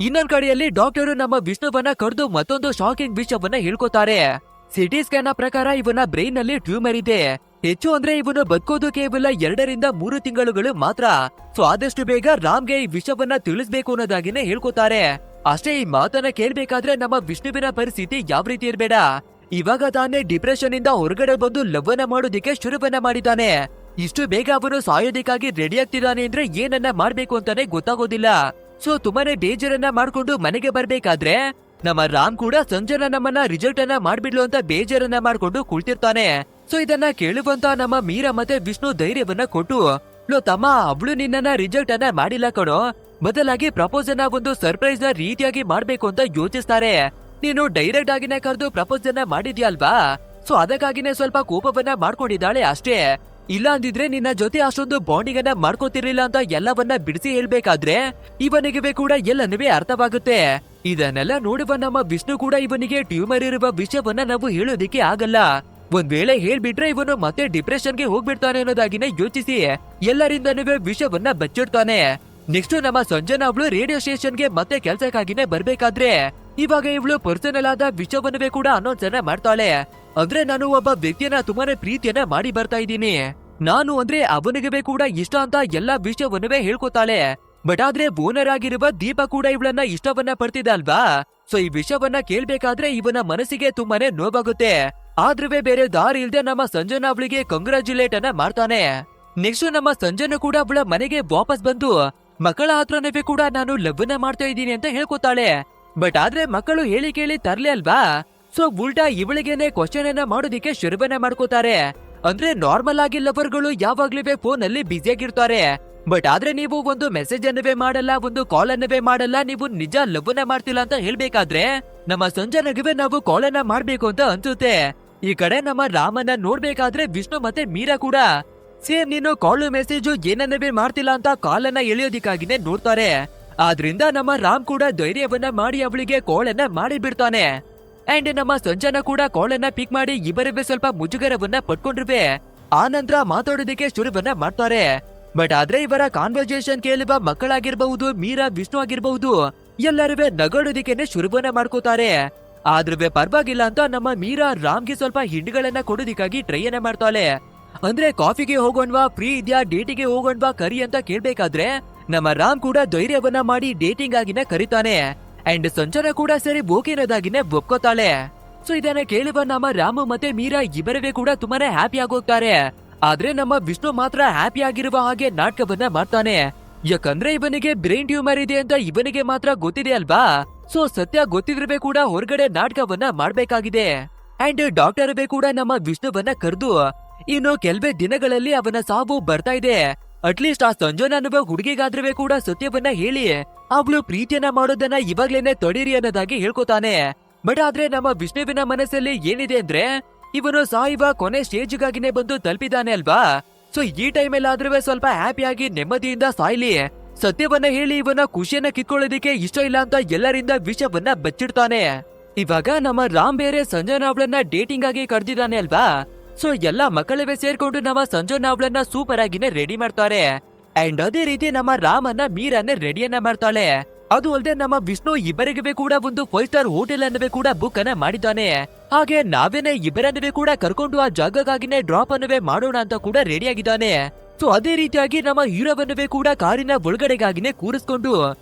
ಇನ್ನೊಂದ್ ಕಡೆಯಲ್ಲಿ ಡಾಕ್ಟರು ನಮ್ಮ ವಿಷ್ಣುವನ್ನ ಕರೆದು ಮತ್ತೊಂದು ಶಾಕಿಂಗ್ ವಿಷಯವನ್ನ ಹೇಳ್ಕೊತಾರೆ. ಸಿಟಿ ಸ್ಕ್ಯಾನ್ ಪ್ರಕಾರ ಇವನ ಬ್ರೈನ್ ನಲ್ಲಿ ಟ್ಯೂಮರ್ ಇದೆ. ಹೆಚ್ಚು ಅಂದ್ರೆ ಇವನು ಬದುಕೋದು ಕೇವಲ 2 ರಿಂದ 3 ತಿಂಗಳುಗಳು ಮಾತ್ರ. ಸೊ ಆದಷ್ಟು ಬೇಗ ರಾಮ್ಗೆ ಈ ವಿಷಯವನ್ನ ತಿಳಿಸ್ಬೇಕು ಅನ್ನೋದಾಗಿನೇ ಹೇಳ್ಕೊತಾರೆ. ಅಷ್ಟೇ ಈ ಮಾತನ್ನ ಕೇಳ್ಬೇಕಾದ್ರೆ ನಮ್ಮ ವಿಷ್ಣುವಿನ ಪರಿಸ್ಥಿತಿ ಯಾವ ರೀತಿ ಇರ್ಬೇಡ. ಇವಾಗ ತಾನೇ ಡಿಪ್ರೆಷನ್ ಇಂದ ಹೊರಗಡೆ ಬಂದು ಲವ್ವನ್ನ ಮಾಡೋದಿಕ್ಕೆ ಶುರುವನ್ನ ಮಾಡಿದ್ದಾನೆ. ಇಷ್ಟು ಬೇಗ ಅವನು ಸಾಯೋದಿಕ್ಕಾಗಿ ರೆಡಿ ಆಗ್ತಿದ್ದಾನೆ ಅಂದ್ರೆ ಏನನ್ನ ಮಾಡ್ಬೇಕು ಅಂತಾನೆ ಗೊತ್ತಾಗೋದಿಲ್ಲ. ಸೊ ತುಂಬಾನೇ ಬೇಜಾರನ್ನ ಮಾಡ್ಕೊಂಡು ಮನೆಗೆ ಬರ್ಬೇಕಾದ್ರೆ ನಮ್ಮ ರಾಮ್ ಕೂಡ ಸಂಜನಾ ನಮ್ಮನ್ನ ರಿಜೆಕ್ಟ್ ಅನ್ನ ಮಾಡ್ಬಿಡ್ಲು ಅಂತ ಬೇಜಾರನ್ನ ಮಾಡ್ಕೊಂಡು ಕುಳ್ತಿರ್ತಾನೆ. ಸೊ ಇದನ್ನ ಕೇಳುವಂತ ನಮ್ಮ ಮೀರಾ ಮತ್ತೆ ವಿಷ್ಣು ಧೈರ್ಯವನ್ನ ಕೊಟ್ಟು ಲೋ ತಮ್ಮ ಅವಳು ನಿನ್ನನ್ನ ರಿಜೆಕ್ಟ್ ಅನ್ನ ಮಾಡಿಲ್ಲ ಕಣೋ, ಬದಲಾಗಿ ಪ್ರಪೋಸ್ ಅನ್ನ ಒಂದು ಸರ್ಪ್ರೈಸ್ ನ ರೀತಿಯಾಗಿ ಮಾಡ್ಬೇಕು ಅಂತ ಯೋಚಿಸ್ತಾರೆ. ನೀನು ಡೈರೆಕ್ಟ್ ಆಗಿನೇ ಕರೆದು ಪ್ರಪೋಸ್ ಅನ್ನ ಮಾಡಿದ್ಯಲ್ವಾ, ಸೊ ಅದಕ್ಕಾಗಿನೇ ಸ್ವಲ್ಪ ಕೋಪವನ್ನ ಮಾಡ್ಕೊಂಡಿದ್ದಾಳೆ ಅಷ್ಟೇ. ಇಲ್ಲ ಅಂದಿದ್ರೆ ನಿನ್ನ ಜೊತೆ ಅಷ್ಟೊಂದು ಬಾಂಡಿಂಗ್ ಅನ್ನ ಮಾಡ್ಕೋತಿರ್ಲಿಲ್ಲ ಅಂತ ಎಲ್ಲವನ್ನ ಬಿಡಿಸಿ ಹೇಳ್ಬೇಕಾದ್ರೆ ಇವನಿಗೆ ಕೂಡ ಎಲ್ಲನೂ ಅರ್ಥವಾಗುತ್ತೆ. ಇದನ್ನೆಲ್ಲ ನೋಡುವ ನಮ್ಮ ವಿಷ್ಣು ಕೂಡ ಇವನಿಗೆ ಟ್ಯೂಮರ್ ಇರುವ ವಿಷಯವನ್ನ ನಾವು ಹೇಳೋದಿಕ್ಕೆ ಆಗಲ್ಲ. ಒಂದ್ ವೇಳೆ ಹೇಳ್ಬಿಟ್ರೆ ಇವನು ಮತ್ತೆ ಡಿಪ್ರೆಷನ್ಗೆ ಹೋಗ್ಬಿಡ್ತಾನೆ ಅನ್ನೋದಾಗಿನೇ ಯೋಚಿಸಿ ಎಲ್ಲರಿಂದನೂ ವಿಷಯವನ್ನ ಬಚ್ಚಿಡ್ತಾನೆ. ನೆಕ್ಸ್ಟ್ ನಮ್ಮ ಸಂಜನಾ ಅವಳು ರೇಡಿಯೋ ಸ್ಟೇಷನ್ಗೆ ಮತ್ತೆ ಕೆಲ್ಸಕ್ಕಾಗಿನೇ ಬರ್ಬೇಕಾದ್ರೆ ಇವಾಗ ಇವಳು ಪರ್ಸನಲ್ ಆದ ವಿಷಯವನ್ನವೇ ಕೂಡ ಅನೌನ್ಸ್ ಅನ್ನ ಮಾಡ್ತಾಳೆ. ಅಂದ್ರೆ ನಾನು ಒಬ್ಬ ವ್ಯಕ್ತಿಯನ್ನ ತುಂಬಾನೇ ಪ್ರೀತಿಯನ್ನ ಮಾಡಿ ಬರ್ತಾ ಇದ್ದೀನಿ, ನಾನು ಅಂದ್ರೆ ಅವನಿಗೆ ಕೂಡ ಇಷ್ಟ ಅಂತ ಎಲ್ಲಾ ವಿಷಯವನ್ನವೇ ಹೇಳ್ಕೊತಾಳೆ. ಬಟ್ ಆದ್ರೆ ಓನರ್ ಆಗಿರುವ ದೀಪ ಕೂಡ ಇವಳನ್ನ ಇಷ್ಟವನ್ನ ಪಡ್ತಿದ್ದ ಅಲ್ವಾ. ಸೊ ಈ ವಿಷಯವನ್ನ ಕೇಳ್ಬೇಕಾದ್ರೆ ಇವನ ಮನಸ್ಸಿಗೆ ತುಂಬಾನೇ ನೋವಾಗುತ್ತೆ. ಆದ್ರೂ ಬೇರೆ ದಾರಿ ಇಲ್ದೆ ನಮ್ಮ ಸಂಜನಾ ಅವಳಿಗೆ ಕಂಗ್ರಾಚುಲೇಟ್ ಅನ್ನ ಮಾಡ್ತಾನೆ. ನೆಕ್ಸ್ಟ್ ನಮ್ಮ ಸಂಜನಾ ಕೂಡ ಅವಳ ಮನೆಗೆ ವಾಪಸ್ ಬಂದು ಮಕ್ಕಳ ಹತ್ರನವೇ ಕೂಡ ನಾನು ಲವ್ವನ್ನ ಮಾಡ್ತಾ ಇದ್ದೀನಿ ಅಂತ ಹೇಳ್ಕೊತಾಳೆ. ಬಟ್ ಆದ್ರೆ ಮಕ್ಕಳು ಹೇಳಿ ಕೇಳಿ ತರ್ಲೆ ಅಲ್ವಾ. ಸೊ ಉಲ್ಟಾ ಇವಳಿಗೇನೆ ಕ್ವಶನ್ ಅನ್ನ ಮಾಡೋದಿಕ್ಕೆ ಶುರುವನ್ನ ಮಾಡ್ಕೋತಾರೆ. ಅಂದ್ರೆ ನಾರ್ಮಲ್ ಆಗಿ ಲವರ್ಗಳು ಯಾವಾಗ್ಲೂ ಫೋನ್ ಅಲ್ಲಿ ಬ್ಯುಸಿ ಆಗಿರ್ತಾರೆ. ಬಟ್ ಆದ್ರೆ ನೀವು ಒಂದು ಮೆಸೇಜ್ ಅನ್ನವೇ ಮಾಡಲ್ಲ, ಒಂದು ಕಾಲ್ ಅನ್ನವೇ ಮಾಡಲ್ಲ, ನೀವು ನಿಜ ಲವ್ವನ್ನ ಮಾಡ್ತಿಲ್ಲ ಅಂತ ಹೇಳ್ಬೇಕಾದ್ರೆ ನಮ್ಮ ಸಂಜನಾಗೆ ನಾವು ಕಾಲ್ ಅನ್ನ ಮಾಡ್ಬೇಕು ಅಂತ ಅನ್ಸುತ್ತೆ. ಈ ಕಡೆ ನಮ್ಮ ರಾಮನ್ನ ನೋಡ್ಬೇಕಾದ್ರೆ ವಿಷ್ಣು ಮತ್ತೆ ಮೀರಾ ಕೂಡ ಸೇಮ್ ನೀನು ಕಾಲು ಮೆಸೇಜು ಏನನ್ನವೇ ಮಾಡ್ತಿಲ್ಲ ಅಂತ ಕಾಲನ್ನ ಎಳೆಯೋದಿಕ್ಕಾಗಿನೇ ನೋಡ್ತಾರೆ. ಆದ್ರಿಂದ ನಮ್ಮ ರಾಮ್ ಕೂಡ ಧೈರ್ಯವನ್ನ ಮಾಡಿ ಅವಳಿಗೆ ಕಾಲ್ ಅನ್ನ ಮಾಡಿ ಬಿಡ್ತಾನೆ. ಅಂಡ್ ನಮ್ಮ ಸಂಜನಾ ಕೂಡ ಕಾಲ್ ಅನ್ನ ಪಿಕ್ ಮಾಡಿ ಇಬ್ಬರವೇ ಸ್ವಲ್ಪ ಮುಜುಗರವನ್ನ ಪಟ್ಕೊಂಡಿರುವೆ. ಆ ನಂತರ ಮಾತಾಡೋದಿಕ್ಕೆ ಶುರುವನ್ನ ಮಾಡ್ತಾರೆ. ಬಟ್ ಆದ್ರೆ ಇವರ ಕಾನ್ವರ್ಸೇಷನ್ ಕೇಳುವ ಮಕ್ಕಳಾಗಿರ್ಬಹುದು, ಮೀರಾ ವಿಷ್ಣು ಆಗಿರ್ಬಹುದು, ಎಲ್ಲರೂ ನಗಾಡೋದಿಕ್ಕೇನೆ ಶುರುವನ್ನ ಮಾಡ್ಕೋತಾರೆ. ಆದ್ರೂ ಪರವಾಗಿಲ್ಲ ಅಂತ ನಮ್ಮ ಮೀರಾ ರಾಮ್ಗೆ ಸ್ವಲ್ಪ ಹಿಂಡ್ಗಳನ್ನ ಕೊಡೋದಿಕ್ಕಾಗಿ ಟ್ರೈ ಅನ್ನ ಮಾಡ್ತಾಳೆ. ಅಂದ್ರೆ ಕಾಫಿಗೆ ಹೋಗೋಣ್ವಾ, ಫ್ರೀ ಇದ್ಯಾ, ಡೇಟಿಗೆ ಹೋಗೋಣ್ವಾ ಕರಿ ಅಂತ ಕೇಳ್ಬೇಕಾದ್ರೆ ನಮ್ಮ ರಾಮ್ ಕೂಡ ಧೈರ್ಯವನ್ನ ಮಾಡಿ ಡೇಟಿಂಗ್ ಆಗಿನ ಕರಿತಾನೆ. ಅಂಡ್ ಸಂಜನಾ ಕೂಡ ಸರಿ ಓಕೆನೋದಾಗಿನೇ ಒಪ್ಕೋತಾಳೆ. ಸೊ ಇದನ್ನ ಕೇಳುವ ನಮ್ಮ ರಾಮು ಮತ್ತೆ ಮೀರಾ ಇಬ್ಬರವೇ ಕೂಡ ತುಂಬಾನೇ ಹ್ಯಾಪಿ ಆಗೋಗ್ತಾರೆ. ಆದ್ರೆ ನಮ್ಮ ವಿಷ್ಣು ಮಾತ್ರ ಹ್ಯಾಪಿ ಆಗಿರುವ ಹಾಗೆ ನಾಟಕವನ್ನ ಮಾಡ್ತಾನೆ. ಯಾಕಂದ್ರೆ ಇವನಿಗೆ ಬ್ರೈನ್ ಟ್ಯೂಮರ್ ಇದೆ ಅಂತ ಇವನಿಗೆ ಮಾತ್ರ ಗೊತ್ತಿದೆ ಅಲ್ವಾ. ಸೊ ಸತ್ಯ ಗೊತ್ತಿದ್ರೆ ಕೂಡ ಹೊರಗಡೆ ನಾಟಕವನ್ನ ಮಾಡ್ಬೇಕಾಗಿದೆ. ಅಂಡ್ ಡಾಕ್ಟರ್ ಕೂಡ ನಮ್ಮ ವಿಷ್ಣುವನ್ನ ಕರೆದು ಇನ್ನು ಕೆಲವೇ ದಿನಗಳಲ್ಲಿ ಅವನ ಸಾವು ಬರ್ತಾ ಇದೆ, ಅಟ್ಲೀಸ್ಟ್ ಆ ಸಂಜನಾ ಅನ್ನುವ ಹುಡುಗಿಗಾದ್ರೂ ಕೂಡ ಸತ್ಯವನ್ನ ಹೇಳಿ ಅವಳು ಪ್ರೀತಿಯನ್ನ ಮಾಡೋದನ್ನ ಇವಾಗ್ಲೇನೆ ತಡೀರಿ ಅನ್ನೋದಾಗಿ ಹೇಳ್ಕೊತಾನೆ. ಬಟ್ ಆದ್ರೆ ನಮ್ಮ ವಿಷ್ಣುವಿನ ಮನಸ್ಸಲ್ಲಿ ಏನಿದೆ ಅಂದ್ರೆ ಇವನು ಸಾಯುವ ಕೊನೆ ಸ್ಟೇಜ್ಗಾಗಿನೇ ಬಂದು ತಲುಪಿದಾನೆ ಅಲ್ವಾ. ಸೊ ಈ ಟೈಮಲ್ಲಿ ಆದ್ರೂ ಸ್ವಲ್ಪ ಹ್ಯಾಪಿಯಾಗಿ ನೆಮ್ಮದಿಯಿಂದ ಸಾಯ್ಲಿ, ಸತ್ಯವನ್ನ ಹೇಳಿ ಇವನ ಖುಷಿಯನ್ನ ಕಿತ್ಕೊಳ್ಳೋದಿಕ್ಕೆ ಇಷ್ಟ ಇಲ್ಲ ಅಂತ ಎಲ್ಲರಿಂದ ವಿಷಯವನ್ನ ಬಚ್ಚಿಡ್ತಾನೆ. ಇವಾಗ ನಮ್ಮ ರಾಮ್ ಬೇರೆ ಸಂಜನಾ ಅವಳನ್ನ ಡೇಟಿಂಗ್ ಆಗಿ ಕರೆದಿದ್ದಾನೆ ಅಲ್ವಾ. ಸೊ ಎಲ್ಲಾ ಮಕ್ಕಳವೇ ಸೇರ್ಕೊಂಡು ನಮ್ಮ ಸಂಜನಾ ಅವಳನ್ನ ಸೂಪರ್ ಆಗಿನೇ ರೆಡಿ ಮಾಡ್ತಾರೆ. ಅಂಡ್ ಅದೇ ರೀತಿ ನಮ್ಮ ರಾಮನ್ನ ಮೀರನ್ನ ರೆಡಿಯನ್ನ ಮಾಡ್ತಾಳೆ. ಅದು ಅಲ್ಲದೆ ನಮ್ಮ ವಿಷ್ಣು ಇಬ್ಬರಿಗೂ ಕೂಡ ಒಂದು 5 ಸ್ಟಾರ್ ಹೋಟೆಲ್ ಅನ್ನವೇ ಕೂಡ ಬುಕ್ ಅನ್ನ ಮಾಡಿದ್ದಾನೆ. ಹಾಗೆ ನಾವೇನೆ ಇಬ್ಬರನ್ನವೇ ಕೂಡ ಕರ್ಕೊಂಡು ಆ ಜಾಗಕ್ಕಾಗಿನೇ ಡ್ರಾಪ್ ಅನ್ನವೇ ಮಾಡೋಣ ಅಂತ ಕೂಡ ರೆಡಿ ಆಗಿದ್ದಾನೆ. ಸೊ ಅದೇ ರೀತಿಯಾಗಿ ನಮ್ಮ ಹೀರೋವನ್ನವೇ ಕೂಡ ಕಾರಿನ ಒಳಗಡೆಗಾಗಿನೇ ಕೂರಿಸ್ಕೊಂಡು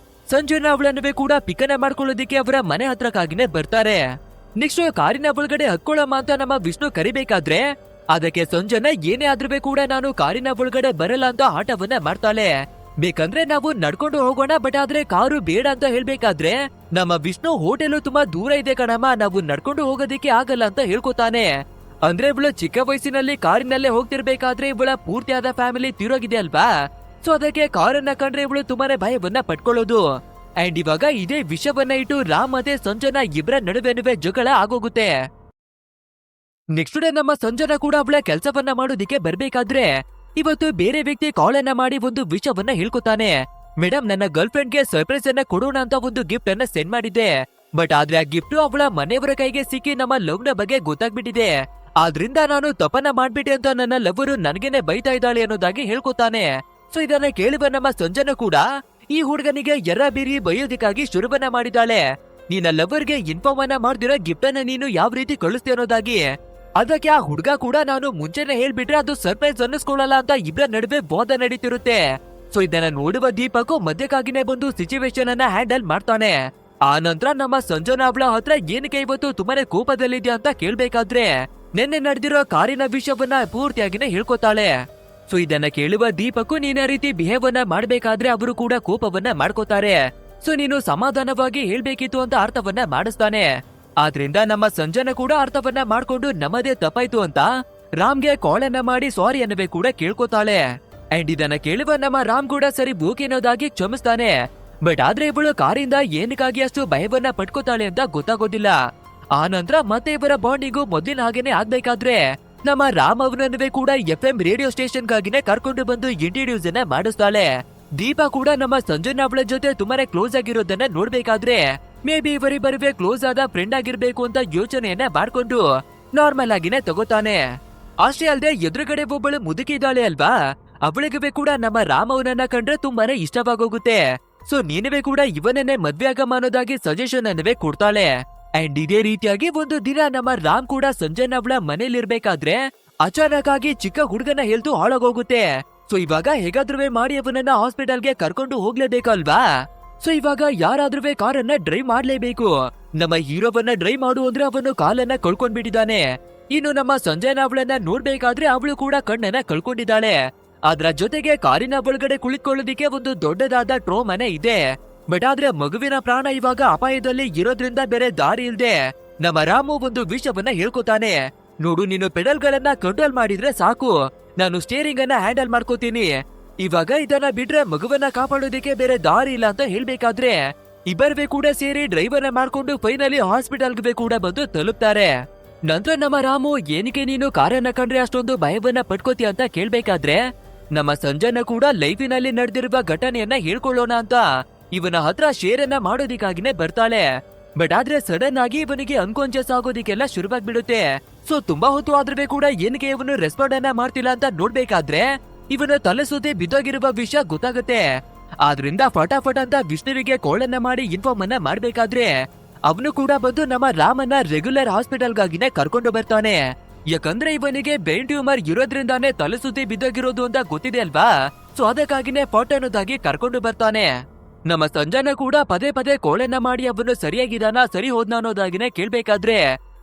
ಸಂಜನಾ ಅವಳನ್ನವೇ ಕೂಡ ಪಿಕನ್ನ ಮಾಡ್ಕೊಳ್ಳೋದಿಕ್ಕೆ ಅವರ ಮನೆ ಹತ್ರಕ್ಕಾಗಿನೇ ಬರ್ತಾರೆ. ನೆಕ್ಸ್ಟ್ ಕಾರಿನ ಒಳಗಡೆ ಹತ್ಕೊಳ್ಳಮ್ಮ ಅಂತ ನಮ್ಮ ವಿಷ್ಣು ಕರಿಬೇಕಾದ್ರೆ ಅದಕ್ಕೆ ಸಂಜನಾ ಏನೇ ಆದ್ರೂ ಕೂಡ ನಾನು ಕಾರಿನ ಒಳಗಡೆ ಬರಲ್ಲ ಅಂತ ಆಟವನ್ನ ಮಾಡ್ತಾಳೆ. ಬೇಕಂದ್ರೆ ನಾವು ನಡ್ಕೊಂಡು ಹೋಗೋಣ, ಬಟ್ ಆದ್ರೆ ಕಾರು ಬೇಡ ಅಂತ ಹೇಳ್ಬೇಕಾದ್ರೆ ನಮ್ಮ ವಿಷ್ಣು ಹೋಟೆಲ್ ತುಂಬಾ ದೂರ ಇದೆ ಕಣಮ್ಮ, ನಾವು ನಡ್ಕೊಂಡು ಹೋಗೋದಿಕ್ಕೆ ಆಗಲ್ಲ ಅಂತ ಹೇಳ್ಕೊತಾನೆ. ಅಂದ್ರೆ ಇವಳು ಚಿಕ್ಕ ವಯಸ್ಸಿನಲ್ಲಿ ಕಾರಿನಲ್ಲೇ ಹೋಗ್ತಿರ್ಬೇಕಾದ್ರೆ ಇವಳ ಪೂರ್ತಿಯಾದ ಫ್ಯಾಮಿಲಿ ತೀರೋಗಿದೆ ಅಲ್ವಾ, ಸೊ ಅದಕ್ಕೆ ಕಾರನ್ನ ಕಂಡ್ರೆ ಇವಳು ತುಂಬಾನೇ ಭಯವನ್ನ ಪಟ್ಕೊಳ್ಳೋದು. ಅಂಡ್ ಇವಾಗ ಇದೇ ವಿಷಯವನ್ನ ಇಟ್ಟು ರಾಮ್ ಮತ್ತೆ ಸಂಜನಾ ಇಬ್ಬರ ನಡುವೆ ಜಗಳ ಆಗೋಗುತ್ತೆ. ನೆಕ್ಸ್ಟ್ ಡೇ ನಮ್ಮ ಸಂಜನಾ ಕೂಡ ಅವಳ ಕೆಲ್ಸವನ್ನ ಮಾಡೋದಿಕ್ಕೆ ಬರ್ಬೇಕಾದ್ರೆ ಇವತ್ತು ಬೇರೆ ವ್ಯಕ್ತಿ ಕಾಲ್ ಅನ್ನ ಮಾಡಿ ಒಂದು ವಿಷಯವನ್ನ ಹೇಳ್ಕೊತಾನೆ. ಮೇಡಮ್, ನನ್ನ ಗರ್ಲ್ ಫ್ರೆಂಡ್ಗೆ ಸರ್ಪ್ರೈಸ್ ಅನ್ನ ಕೊಡೋಣ ಅಂತ ಒಂದು ಗಿಫ್ಟ್ ಅನ್ನ ಸೆಂಡ್ ಮಾಡಿದ್ದೆ, ಬಟ್ ಆದ್ರೆ ಆ ಗಿಫ್ಟ್ ಅವಳ ಮನೆಯವರ ಕೈಗೆ ಸಿಕ್ಕಿ ನಮ್ಮ ಲವ್ ನ ಬಗ್ಗೆ ಗೊತ್ತಾಗ್ಬಿಟ್ಟಿದೆ. ಆದ್ರಿಂದ ನಾನು ತಪ್ಪನ್ನ ಮಾಡ್ಬಿಟ್ಟೆ ಅಂತ ನನ್ನ ಲವ್ವರು ನನಗೇನೆ ಬೈತಾ ಇದ್ದಾಳೆ ಅನ್ನೋದಾಗಿ ಹೇಳ್ಕೊತಾನೆ. ಸೊ ಇದನ್ನ ಕೇಳುವ ನಮ್ಮ ಸಂಜನಾ ಕೂಡ ಈ ಹುಡುಗನಿಗೆ ಎರ ಬೀರಿ ಬೈಯೋದಿಕ್ಕಾಗಿ ಶುರುವನ್ನ ಮಾಡಿದಾಳೆ. ನಿನ್ನ ಲವರ್ಗೆ ಇನ್ಫಾರ್ಮ್ ಅನ್ನ ಮಾಡ್ದಿರೋ ಗಿಫ್ಟ್ ಅನ್ನ ನೀನು ಯಾವ ರೀತಿ ಕಳಿಸ್ತೀಯ ಅನ್ನೋದಾಗಿ. ಅದಕ್ಕೆ ಆ ಹುಡುಗ ಕೂಡ ನಾನು ಮುಂಚೆನೆ ಹೇಳ್ಬಿಟ್ರೆ ಅದು ಸರ್ಪ್ರೈಸ್ ಅನ್ನಿಸ್ಕೊಳ್ಳಲ್ಲ ಅಂತ ಇಬ್ಬರ ನಡುವೆ ವಾದ ನಡೀತಿರುತ್ತೆ. ಸೊ ಇದನ್ನ ನೋಡುವ ದೀಪಕ್ ಮಧ್ಯಕ್ಕಾಗಿನೇ ಬಂದು ಸಿಚುವೇಶನ್ ಅನ್ನ ಹ್ಯಾಂಡಲ್ ಮಾಡ್ತಾನೆ. ಆ ನಂತರ ನಮ್ಮ ಸಂಜನಾ ಅವಳ ಹತ್ರ ಏನಕ್ಕೆ ಇವತ್ತು ತುಂಬಾನೇ ಕೋಪದಲ್ಲಿದ್ಯಾ ಅಂತ ಕೇಳ್ಬೇಕಾದ್ರೆ ನಿನ್ನೆ ನಡೆದಿರೋ ಕಾರಿನ ವಿಷಯವನ್ನ ಪೂರ್ತಿಯಾಗಿನೇ ಹೇಳ್ಕೊತಾಳೆ. ಸೊ ಇದನ್ನ ಕೇಳುವ ದೀಪಕ್ ನೀನ ರೀತಿ ಬಿಹೇವ್ ಅನ್ನ ಮಾಡ್ಬೇಕಾದ್ರೆ ಅವರು ಕೂಡ ಕೋಪವನ್ನ ಮಾಡ್ಕೋತಾರೆ. ಸೊ ನೀನು ಸಮಾಧಾನವಾಗಿ ಹೇಳ್ಬೇಕಿತ್ತು ಅಂತ ಅರ್ಥವನ್ನ ಮಾಡಿಸ್ತಾನೆ. ಆದ್ರಿಂದ ನಮ್ಮ ಸಂಜನಾ ಕೂಡ ಅರ್ಥವನ್ನ ಮಾಡ್ಕೊಂಡು ನಮ್ಮದೇ ತಪ್ಪಾಯ್ತು ಅಂತ ರಾಮ್ಗೆ ಕಾಲ್ ಅನ್ನ ಮಾಡಿ ಸಾರಿ ಅನ್ನವೇ ಕೂಡ ಕೇಳ್ಕೊತಾಳೆ. ಅಂಡ್ ಇದನ್ನ ಕೇಳುವ ನಮ್ಮ ರಾಮ್ ಕೂಡ ಸರಿ ಓಕೆ ಅನ್ನೋದಾಗಿ ಕ್ಷಮಿಸ್ತಾನೆ. ಬಟ್ ಆದ್ರೆ ಇವಳು ಕಾರಿಂದ ಏನಕ್ಕಾಗಿ ಅಷ್ಟು ಭಯವನ್ನ ಪಟ್ಕೋತಾಳೆ ಅಂತ ಗೊತ್ತಾಗೋದಿಲ್ಲ. ಆ ನಂತರ ಮತ್ತೆ ಇವರ ಬಾಂಡಿಂಗು ಮೊದಲಿನ ಹಾಗೇನೆ ಆಗ್ಬೇಕಾದ್ರೆ ನಮ್ಮ ರಾಮ್ ಅವನನ್ನುವೆ ಕೂಡ FM ರೇಡಿಯೋ ಸ್ಟೇಷನ್ ಗಾಗಿನೇ ಕರ್ಕೊಂಡು ಬಂದು ಇಂಟ್ರಡ್ಯೂಸ್ ಅನ್ನ ಮಾಡಿಸ್ತಾಳೆ. ದೀಪಾ ಕೂಡ ನಮ್ಮ ಸಂಜನಾ ಅವಳ ಜೊತೆ ತುಂಬಾನೇ ಕ್ಲೋಸ್ ಆಗಿರೋದನ್ನ ನೋಡ್ಬೇಕಾದ್ರೆ ಮೇ ಬಿ ಇವರಿಬ್ಬರಿಗೆ ಕ್ಲೋಸ್ ಆದ ಫ್ರೆಂಡ್ ಆಗಿರ್ಬೇಕು ಅಂತ ಯೋಚನೆಯನ್ನ ಮಾಡ್ಕೊಂಡು ನಾರ್ಮಲ್ ಆಗಿನೇ ತಗೋತಾನೆ. ಅಷ್ಟೇ ಅಲ್ಲದೆ ಎದುರುಗಡೆ ಒಬ್ಬಳು ಮುದುಕಿ ಇದ್ದಾಳೆ ಅಲ್ವಾ, ಅವಳಿಗೆ ಕೂಡ ನಮ್ಮ ರಾಮ್ ಅವನನ್ನ ಕಂಡ್ರೆ ತುಂಬಾನೇ ಇಷ್ಟವಾಗೋಗುತ್ತೆ. ಸೊ ನೀನುವೆ ಕೂಡ ಇವನನ್ನೇ ಮದ್ವೆ ಆಗಮ್ಮ ಅನ್ನೋದಾಗಿ ಸಜೆಷನ್ ಅನ್ನವೇ ಕೊಡ್ತಾಳೆ. ಅಂಡ್ ಇದೇ ರೀತಿಯಾಗಿ ಒಂದು ದಿನ ನಮ್ಮ ರಾಮ್ ಕೂಡ ಸಂಜನಾ ಅವಳ ಮನೇಲಿರ್ಬೇಕಾದ್ರೆ ಅಚಾನಕ್ ಆಗಿ ಚಿಕ್ಕ ಹುಡುಗನ ಹೆಲ್ತು ಹಾಳಾಗೋಗುತ್ತೆ. ಸೊ ಇವಾಗ ಹೇಗಾದ್ರೂ ಮಾಡಿ ಅವನನ್ನ ಹಾಸ್ಪಿಟಲ್ಗೆ ಕರ್ಕೊಂಡು ಹೋಗ್ಲೇಬೇಕಲ್ವಾ. ಸೊ ಇವಾಗ ಯಾರಾದ್ರೂ ಕಾರನ್ನ ಡ್ರೈವ್ ಮಾಡ್ಲೇಬೇಕು. ನಮ್ಮ ಹೀರೋವನ್ನ ಡ್ರೈವ್ ಮಾಡು ಅಂದ್ರೆ ಅವನು ಕಾಲನ್ನ ಕಳ್ಕೊಂಡ್ಬಿಟ್ಟಿದ್ದಾನೆ. ಇನ್ನು ನಮ್ಮ ಸಂಜನಾ ಅವಳನ್ನ ನೋಡ್ಬೇಕಾದ್ರೆ ಅವಳು ಕೂಡ ಕಣ್ಣನ್ನ ಕಳ್ಕೊಂಡಿದ್ದಾಳೆ. ಅದ್ರ ಜೊತೆಗೆ ಕಾರಿನ ಒಳಗಡೆ ಕುಳಿತುಕೊಳ್ಳೋದಿಕ್ಕೆ ಒಂದು ದೊಡ್ಡದಾದ ಟ್ರೋ ಮನೆ ಇದೆ. ಬಟ್ ಆದ್ರೆ ಮಗುವಿನ ಪ್ರಾಣ ಇವಾಗ ಅಪಾಯದಲ್ಲಿ ಇರೋದ್ರಿಂದ ಬೇರೆ ದಾರಿ ಇಲ್ದೆ ನಮ್ಮ ರಾಮು ಒಂದು ವಿಷಯವನ್ನ ಹೇಳ್ಕೊತಾನೆ. ನೋಡು, ನೀನು ಪೆಡಲ್ ಗಳನ್ನ ಕಂಟ್ರೋಲ್ ಮಾಡಿದ್ರೆ ಸಾಕು, ನಾನು ಸ್ಟೇರಿಂಗ್ ಅನ್ನ ಹ್ಯಾಂಡಲ್ ಮಾಡ್ಕೋತೀನಿ. ಇವಾಗ ಇದನ್ನ ಬಿಟ್ರೆ ಮಗುವನ್ನ ಕಾಪಾಡೋದಿಕ್ಕೆ ಬೇರೆ ದಾರಿ ಇಲ್ಲ ಅಂತ ಹೇಳ್ಬೇಕಾದ್ರೆ ಇಬ್ಬರವೇ ಕೂಡ ಸೇರಿ ಡ್ರೈವರ್ನ ಮಾಡ್ಕೊಂಡು ಫೈನಲಿ ಹಾಸ್ಪಿಟಲ್ಗೆ ಕೂಡ ಬಂದು ತಲುಪ್ತಾರೆ. ನಂತರ ನಮ್ಮ ರಾಮು ಏನಕ್ಕೆ ನೀನು ಕಾರನ್ನ ಕಂಡ್ರೆ ಅಷ್ಟೊಂದು ಭಯವನ್ನ ಪಟ್ಕೋತೀಯ ಅಂತ ಕೇಳ್ಬೇಕಾದ್ರೆ ನಮ್ಮ ಸಂಜನಾ ಕೂಡ ಲೈಫಿನಲ್ಲಿ ನಡೆದಿರುವ ಘಟನೆಯನ್ನ ಹೇಳ್ಕೊಳ್ಳೋಣ ಅಂತ ಇವನ ಹತ್ರ ಶೇರ್ ಅನ್ನ ಮಾಡೋದಿಕ್ಕಾಗಿನೇ ಬರ್ತಾಳೆ. ಬಟ್ ಆದ್ರೆ ಸಡನ್ ಆಗಿ ಇವನಿಗೆ ಅನ್ಕಾನ್ಶಿಯಸ್ ಆಗೋದಿಕ್ಕೆಲ್ಲ ಶುರುವಾಗ್ಬಿಡುತ್ತೆ. ಸೊ ತುಂಬಾ ಹೊತ್ತು ಆದ್ರೂ ಕೂಡ ಏನಕ್ಕೆ ಇವನು ರೆಸ್ಪಾಂಡ್ ಅನ್ನ ಮಾಡ್ತಿಲ್ಲ ಅಂತ ನೋಡ್ಬೇಕಾದ್ರೆ ಇವನ ತಲೆ ಸುದ್ದಿ ಬಿದ್ದೋಗಿರುವ ವಿಷಯ ಗೊತ್ತಾಗುತ್ತೆ. ಆದ್ರಿಂದ ಫಟಾಫಟ್ ಅಂತ ವಿಷ್ಣುವಿಗೆ ಕಾಲನ್ನ ಮಾಡಿ ಇನ್ಫಾರ್ಮ್ ಅನ್ನ ಮಾಡ್ಬೇಕಾದ್ರೆ ಅವನು ಕೂಡ ಬಂದು ನಮ್ಮ ರಾಮನ್ನ ರೆಗ್ಯುಲರ್ ಹಾಸ್ಪಿಟಲ್ಗಾಗಿನೇ ಕರ್ಕೊಂಡು ಬರ್ತಾನೆ. ಯಾಕಂದ್ರೆ ಇವನಿಗೆ ಬ್ರೈನ್ ಟ್ಯೂಮರ್ ಇರೋದ್ರಿಂದಾನೇ ತಲೆ ಸುದ್ದಿ ಬಿದ್ದೋಗಿರೋದು ಅಂತ ಗೊತ್ತಿದೆ ಅಲ್ವಾ. ಸೊ ಅದಕ್ಕಾಗಿನೇ ಪಾಟ್ ಅನ್ನೋದಾಗಿ ಕರ್ಕೊಂಡು ಬರ್ತಾನೆ. ನಮ್ಮ ಸಂಜನಾ ಕೂಡ ಪದೇ ಪದೇ ಕಾಲನ್ನ ಮಾಡಿ ಅವನು ಸರಿಯಾಗಿದಾನ ಸರಿ ಹೋದ್ನ ಅನ್ನೋದಾಗಿನೇ ಕೇಳ್ಬೇಕಾದ್ರೆ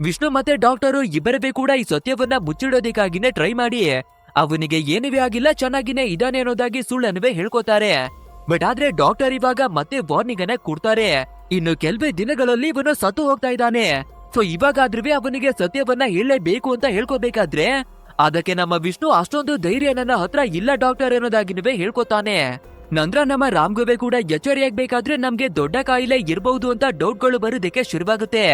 ವಿಷ್ಣು ಮತ್ತೆ ಡಾಕ್ಟರು ಇಬ್ಬರವೇ ಕೂಡ ಈ ಸತ್ಯವನ್ನ ಮುಚ್ಚಿಡೋದಿಕ್ಕಾಗಿನೇ ಟ್ರೈ ಮಾಡಿ ಅವನಿಗೆ ಏನುವೇ ಆಗಿಲ್ಲ, ಚೆನ್ನಾಗಿನೇ ಇದಾನೆ ಅನ್ನೋದಾಗಿ ಸುಳ್ಳನ್ನುವೇ ಹೇಳ್ಕೊತಾರೆ. ಬಟ್ ಆದ್ರೆ ಡಾಕ್ಟರ್ ಇವಾಗ ಮತ್ತೆ ವಾರ್ನಿಂಗ್ ಅನ್ನ ಕೊಡ್ತಾರೆ. ಇನ್ನು ಕೆಲವೇ ದಿನಗಳಲ್ಲಿ ಇವನು ಸತ್ತು ಹೋಗ್ತಾ ಇದ್ದಾನೆ. ಸೊ ಇವಾಗಾದ್ರೂ ಅವನಿಗೆ ಸತ್ಯವನ್ನ ಹೇಳಲೇಬೇಕು ಅಂತ ಹೇಳ್ಕೋಬೇಕಾದ್ರೆ ಅದಕ್ಕೆ ನಮ್ಮ ವಿಷ್ಣು ಅಷ್ಟೊಂದು ಧೈರ್ಯ ನನ್ನ ಹತ್ರ ಇಲ್ಲ ಡಾಕ್ಟರ್ ಅನ್ನೋದಾಗಿನವೇ ಹೇಳ್ಕೊತಾನೆ. ನಂತರ ನಮ್ಮ ರಾಮ್ಗುವೆ ಕೂಡ ಎಚ್ಚರಿಯಾಗಬೇಕಾದ್ರೆ ನಮ್ಗೆ ದೊಡ್ಡ ಕಾಯಿಲೆ ಇರಬಹುದು ಅಂತ ಡೌಟ್ಗಳು ಬರೋದಕ್ಕೆ ಶುರುವಾಗುತ್ತೆ.